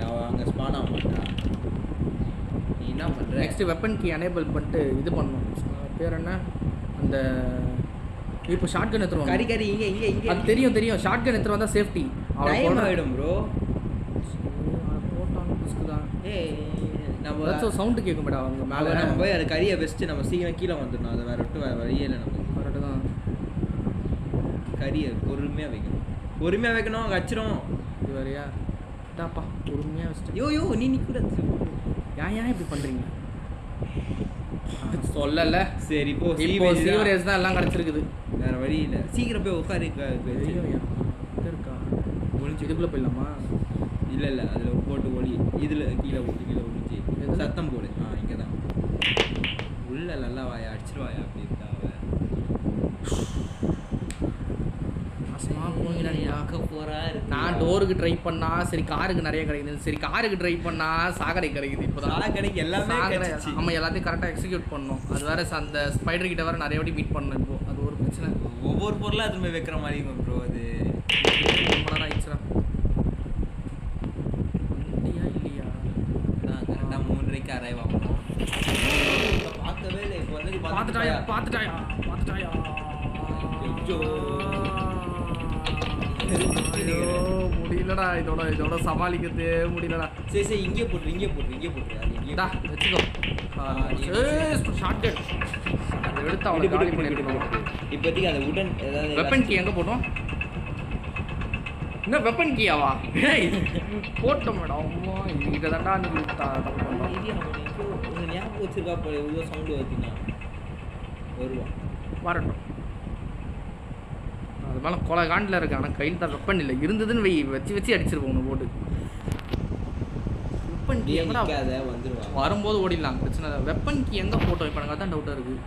அவள் அங்கே ஸ்பான் ஆக மாட்டா. நீ என்ன பண்ணுற? நெக்ஸ்ட்டு வெப்பன் கீ எனேபிள் பண்ணிட்டு இது பண்ணணும். பேர் என்ன அந்த இப்போ ஷார்ட் கன் எடுத்துருவோம். கறி இங்கே அது தெரியும். ஷார்ட் கன் எடுத்துகிட்டு வந்தால் சேஃப்டி. டைம் ஆகிடும் ப்ரோ. போட்டாலும் ரிஸ்க் தான். நம்ம ஏதாச்சும் சவுண்டு கேட்கும் மேடம் அவங்க மேலே. நம்ம போய் அது கறியை வச்சுட்டு நம்ம சீக்கிரம் கீழே வந்துடணும். அதை வேறு வழியே இல்லை நமக்கு. கரெக்டு தான். கறியை பொறுமையாக வைக்கணும். அங்கே வச்சிரும். இது வேறையா? இதாப்பா பொறுமையாக வச்சுட்டு யோ நீ நிற்கூடாது. ஏன் இப்படி பண்ணுறீங்க? சொல்லல. சரி இப்போ இப்போ சீவரேஜ் தான் எல்லாம் கிடைச்சிருக்குது. வேற வழி இல்லை. சீக்கிரம் போய் உட்காரு. இருக்கா ஒளிஞ்சு இதுக்குள்ள போயிடலாமா? இல்லை அதில் போட்டு ஒளி. இதில் கீழே ஒளிஞ்சு சத்தம் போடு. இங்கே தான் உள்ள நல்லா வாயா அடிச்சிருவாயா அப்படி இருக்கா நான் டோருக்கு ட்ரை பண்ணா சரி காருக்கு நிறைய கிடைக்குது. சரி காருக்கு ட்ரை பண்ணா சாக்கடை கிடைக்குது. இப்போ சாக்கடைக்கு எல்லாமே கிடைச்சிச்சு. ஆமாம் எல்லாத்தையும் கரெக்டாக எக்ஸிக்யூட் பண்ணணும். அது வேற அந்த ஸ்பைடர் கிட்ட வேற நிறைய வாட்டி மீட் பண்ணணும். இப்போ அது ஒரு பிரச்சனை. ஒவ்வொரு பொருளாக அது மாதிரி வைக்கிற மாதிரி இருக்கும் ப்ரோ. அது ரொம்ப நேரம் ஆயிடுச்சுடா. இல்லையா நான் கரெக்டாக 3:30 அரைவ் ஆகணும். பார்க்கவே இல்லை. இப்போ வந்து பார்த்துட்டாயா முடியலடா. இதோட சமாளிக்கிறதே முடியலடா. சரி இங்கே போட்டுரு அது வச்சுக்கோ. ஷார்ட்கட் அதை எடுத்து அவனை காலி பண்ணிருக்கணும். இப்போதைக்கு அந்த உடன் ஏதாவது வெப்பன் கீ எங்கே போட்டோம்? என்ன வெப்பன் கீயாவா? போட்டோம் மேடம். அம்மா இதுக்கிட்ட தான்டா ஞாபகம் வச்சிருக்கா போல. எவ்வளோ சவுண்டு வருதுன்னா வருவான் வரட்டும். அது மேலே கொலை காண்டில் இருக்கு. ஆனால் கையில் தான் வெப்பன் இல்லை. இருந்ததுன்னு வச்சு அடிச்சிருப்போம் ஒன்று போட்டு. வெப்பன் கீ எங்கடா வந்துடுவான். வரும்போது ஓடிடலாம் பிரச்சனை இல்லை. வெப்பன் கீ எங்கே போட்டோம் இப்போ? எனக்கு தான் டவுட்டாக இருக்குது.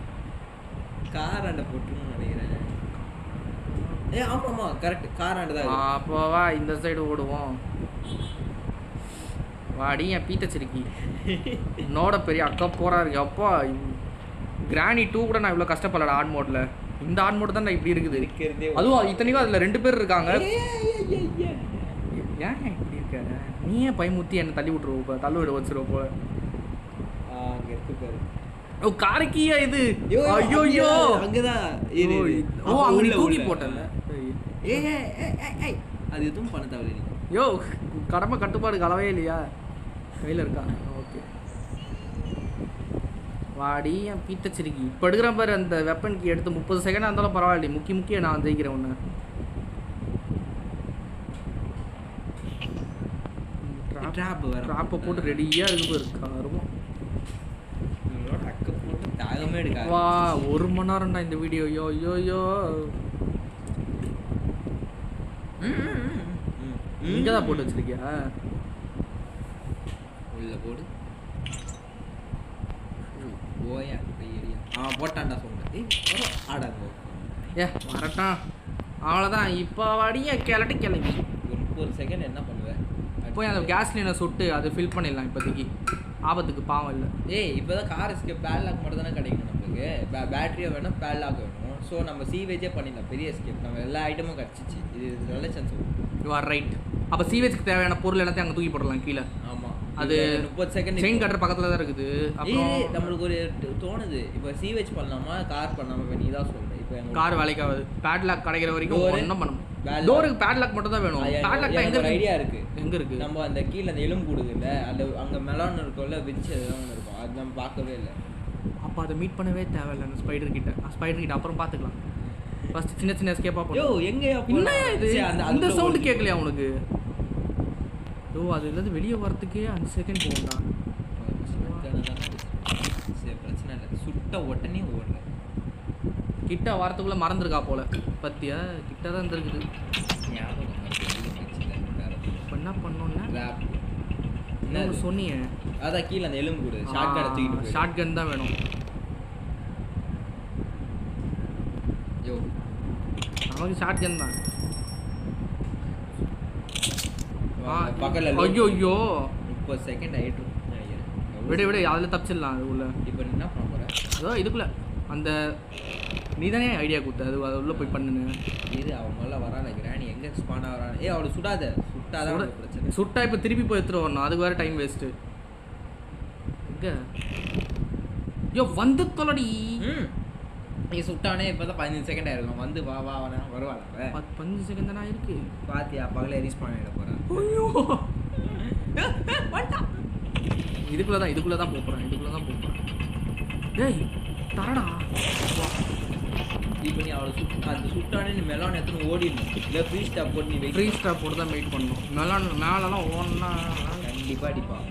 கார் ஆண்டை போட்டுருன்னு நினைக்கிறேன். ஆமாம் கரெக்ட். கார் ஆண்டு தான். அப்போ வா இந்த சைடு ஓடுவோம். வாடி என் பீத்தச்சிருக்கி என்னோட பெரிய அக்கா போறா இருக்கு. அப்பா கிராணி 2 கூட நான் இவ்வளோ கஷ்டப்படல ஆட் மோட்ல. இந்த ஆட் மோட் தான் இப்படி இருக்குது. அதுவும் இத்தனைக்கும் அதில் 2 பேர் இருக்காங்க. ஏன் இப்படி இருக்க? நீ ஏன் பயமுத்தி என்னை தள்ளி விட்டுருவோம்? தள்ளு விட வச்சிருவோம் போல. ஓ காரக்கியா இது? ஐயோ அங்கதான். ஓ அங்க நீ தூக்கி போட்டல. அது எதுவும் பண்ண தேவையில்லை. யோ கடமை கட்டுப்பாடு கலவே இல்லையா? கையில் இருக்கா? ஓகே வாடி என் பீத்தச்சிருக்கி. இப்போ எடுக்கிற பாரு அந்த வெப்பன் கீ எடுத்து 30 செகண்டாக இருந்தாலும் பரவாயில்ல. முக்கிய நான் ஜெயிக்கிறேன் ஒன்று. ட்ராப்பை போட்டு ரெடியாக இருக்கு பாரு. கருமம் தாகமே எடுக்க. வா 1 மணி நேரம்டா இந்த வீடியோ. யோ இங்கே தான் போட்டு வச்சிருக்கியா? உள்ள போடு. ஓயா போட்டான்டா சொல்றேன். ஆடாங்க வரட்டான். அவ்வளோதான். இப்போ வாடிய கிளம்பி ஒரு செகண்ட் என்ன பண்ணுவேன்? போய் அந்த கேஸ்லினை சுட்டு அதை ஃபில் பண்ணிடலாம். இப்போதைக்கு ஆபத்துக்கு பாவம் இல்லை. இப்போதான் கார் எஸ்கேப் பேட்லாக் மட்டும் தானே கிடைக்கணும் நம்மளுக்கு. பேட்டரியை வேணும், பேட்லாக் வேணும். ஸோ நம்ம சீவேஜே பண்ணிடலாம். பெரிய எஸ்கேப் நம்ம எல்லா ஐட்டமும் கிடச்சிச்சு. இது நல்ல சான்ஸ். You are right. அப்போ சீவேஜ்க்கு தேவையான பொருள் எல்லாத்தையும் அங்கே தூக்கி போடலாம் கீழே. ஆமாம் அது 30 செகண்ட் செயின் கட்டர் பக்கத்தில் தான் இருக்குது. அப்புறம் நம்மளுக்கு ஒரு தோணுது. இப்போ சீவேஜ் பண்ணலாமா கார் பண்ணாமல்? இப்போ நீ தான் சொல்கிறேன். இப்போ கார் வேலைக்காவது பேட்லாக் கிடைக்கிற வரைக்கும் ஒன்றும் பண்ணணும். டோருக்கு பேட்லாக் மட்டும் தான் வேணும். பேட்லாக் எங்கே ஒரு ஐடியா இருக்கு. எங்கே இருக்கு? நம்ம அந்த கீழே அந்த எலும்பு கூடுது இல்லை, அந்த அங்கே மெலான் இருக்கும்ல, விச் ஒன்று இருக்கும். அது நம்ம பார்க்கவே இல்லை. அப்போ அதை மீட் பண்ணவே தேவையில்லை அந்த ஸ்பைடர் கிட்ட. அப்புறம் பார்த்துக்கலாம். ஃபர்ஸ்ட் சின்ன எஸ்கேப்பாக போகும். யோ எங்கேயா இது அந்த சவுண்டு கேட்கலையா உனக்கு? யோ அதுலேருந்து வெளியே வரத்துக்கே 5 செகண்ட் போகும்டா. சரி பிரச்சனை இல்லை. சுட்ட உடனே ஓடுறேன். கிட்ட வாரத்துக்குள்ளே மறந்துருக்கா போல. பத்தியா கிட்ட தான் இருந்திருக்குது. ஞாபகம் இப்போ என்ன பண்ணோன்னா என்ன சொன்னீங்க? அதான் கீழே அந்த எலும்பு கூடு. ஷார்ட் கன் தான் வேணும். யோ நமக்கு ஷார்ட் கன் தான். பக்கத்தில் ஐயோ 30 செகண்ட் ஆகிட்டு விடு அதில் தப்பிச்சிடலாம். அது உள்ள இப்போ என்ன பண்ண போகிறேன்? அதோ இதுக்குள்ளே அந்த நீ தானே ஐடியா கொடுத்த. அது உள்ளே போய் பண்ணுங்க. இது அவன் முதல்ல வரான். கிராணி எங்கே ஸ்பான் ஆகிறான்? அவளை சுடாத. சுட்டாதான் பிரச்சனை. சுட்டா இப்போ திருப்பி போய் எடுத்துகிட்டு வரணும். அதுக்கு வேறு டைம் வேஸ்ட்டு. எங்கே வந்து தொலடி. நீ சுட்டானே இப்போ தான் 15 செகண்ட் ஆயிருக்கும். வந்து வா வருவாள். 15 செகண்ட் தானே இருக்கு. பாத்தியா பகல ரீஸ்பான் ஆகிட போகிறேன். இதுக்குள்ளே தான் போகிறேன். டேய் தரடா. இப்போ நீ அவளை அந்த சுட்டானே நீ மெலான் எடுத்துன்னு ஓடிடணும். இல்லை ஃப்ரீ ஸ்டாப் போட்டு நீ ஃப்ரீ ஸ்டாப் போட்டு தான் வெயிட் பண்ணணும். மேலெல்லாம் ஓடனா கண்டிப்பாக அடிப்பான்.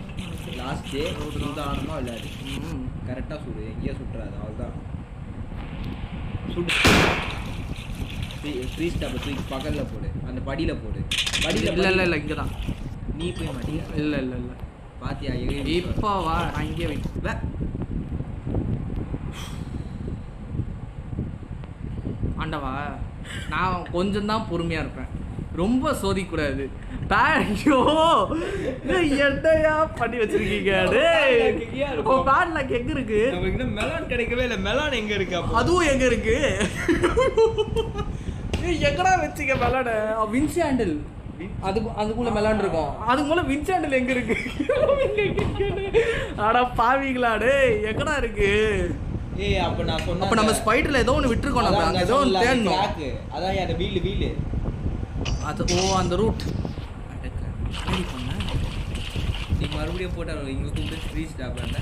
லாஸ்ட் டே சூதானமாக விளையாடு. கரெக்டாக சுடு, எங்கேயோ சுட்டுறாது, அவ்வளோதான். சுடு. ஃப்ரீ ஸ்டாப்பை தூக்கி பக்கத்தில் போடு, அந்த படியில் போடு. படியில் இல்லை இங்கே தான். நீ போய் மாட்டியா? இல்லை பாத்தியா? இப்போ வா, நான் இங்கே வைக்க. ஆண்டவா, நான் கொஞ்சம் தான் பொறுமையாக இருப்பேன், ரொம்ப சோதிக்கூடாது. ஐயோ என்னையா பண்ணி வச்சிருக்கீங்க? பேட்லாக் எங்க இருக்கு? மெலான் கிடைக்கவே இல்லை. மெலான் எங்க இருக்கு? அதுவும் எங்க இருக்கு? எங்கடா வச்சுக்க மெலான? வின்சாண்டில் அதுக்குள்ள மெலான் இருக்கும். அதுக்குள்ள வின்சாண்டில் எங்க இருக்கு? ஆடா பாவீங்களா டேய், எங்கடா இருக்கு? ஏய் அப்ப நான் சொன்ன அப்ப நம்ம ஸ்பைடர்ல ஏதோ ஒன்னு விட்டுருக்கோம். நம்ம அங்க ஏதோ ஒன்னு தேடணும். அதான் அந்த வீல் அது அந்த ரூட் ரெடி பண்ண. நீ மறுபடியும் போட்டாரு இங்க கூப்பிட்டு ஃப்ரீ ஸ்டாப் பண்ண.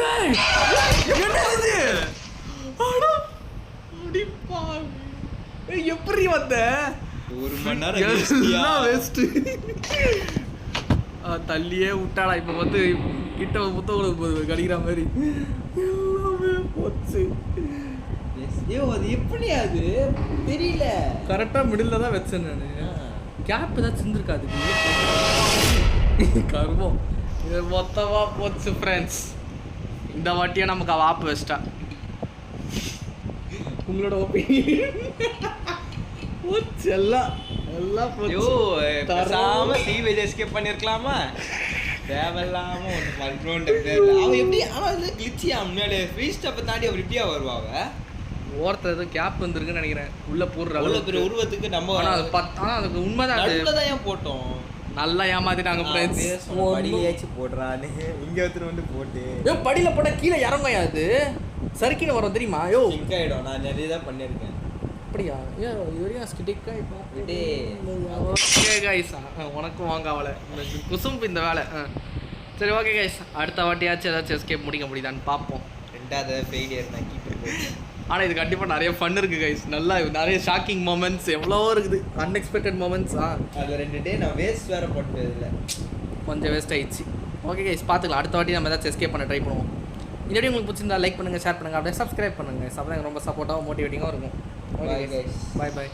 ஏய் என்ன இது? அட முடிப்பா. ஏய் எப்படி வந்த? ஒரு மணி நேரம் வேஸ்ட். தள்ளியே விட்டாடா. இப்போ வந்து கிட்ட புத்தகம் போது கடிக்கிற மாதிரி போச்சு. ஐயோ அது எப்படி? அது தெரியல. கரெக்டாக மிடில் தான் வச்சேன் நான். கேப் ஏதாச்சும் இருந்திருக்காது. கர்மம் இது மொத்தமாக போச்சு ஃப்ரெண்ட்ஸ். இந்த வாட்டியே நமக்கு வாப்பு வச்சிட்டா. உங்களோட ஒப்பீனியன்? போச்சு எல்லாம் ஐயோ பேசாம டிவில எஸ்கேப் பண்ணிருக்கலாமா? தேவையில்லாம ஒன்று பண்ணுறோன்ற பேர்ல அவன் எப்படி? ஆனால் இது கிளிச்சியா முன்னாடி ஃப்ரீ ஸ்டாப்பை தாண்டி அவர் இப்படியா வருவாங்க? ஓரத்தில் ஏதோ கேப் வந்துருக்குன்னு நினைக்கிறேன். உள்ள போடுற அவ்வளோ பெரிய உருவத்துக்கு நம்ம ஆனால் அதுக்கு உண்மைதான். அதுதான் ஏன் போட்டோம்? நல்லா ஏமாத்திட்டாங்க ஃப்ரெண்ட்ஸ். படியாச்சு போடுறான்னு இங்கே ஒருத்தர் வந்து போட்டு படியில் போட்டால் கீழே இறங்கையா? அது சறுக்கின வரும் தெரியுமா? யோ ஸ்டிக் ஆகிடும். நான் நிறைய தான் பண்ணியிருக்கேன். அப்படியா? ஏன் இது வரையும் ஸ்டிக் ஆகிட்டே. ஓகே கைஸ், உனக்கும் வாங்க அவளை குசும்பு இந்த வேலை. சரி ஓகே கைஸ், அடுத்த வாட்டியாச்சும் ஏதாச்சும் எஸ்கேப் முடிக்க முடியுதான்னு பார்ப்போம். ரெண்டாவது ஃபெயிலியர் நான் கீப்பர் போச்சு. ஆனால் இது கண்டிப்பாக நிறைய ஃபன் இருக்குது கைஸ். நல்லா நிறைய ஷாக்கிங் மூமெண்ட்ஸ் எவ்வளோ இருக்குது, அன்எக்ஸ்பெக்டட் மூமெண்ட்ஸ். அது 2 டே நான் வேஸ்ட் வேறு போட்டதில்லை, கொஞ்சம் வேஸ்ட் ஆயிடுச்சு. ஓகே கைஸ், பார்த்துக்கலாம். அடுத்த வாட்டி நம்ம ஏதாச்சும் எஸ்கேப் பண்ண ட்ரை பண்ணுவோம். இந்த வீடியோ உங்களுக்கு பிடிச்சிருந்தா லைக் பண்ணுங்கள், ஷேர் பண்ணுங்கள், அப்படியே சப்ஸ்கிரைப் பண்ணுங்கள். சப்ஸ்கிரைப் ரொம்ப சப்போர்ட்டாகவும் மோட்டிவேட்டிங்காக இருக்கும். ஓகே கைஸ், பாய் பாய்.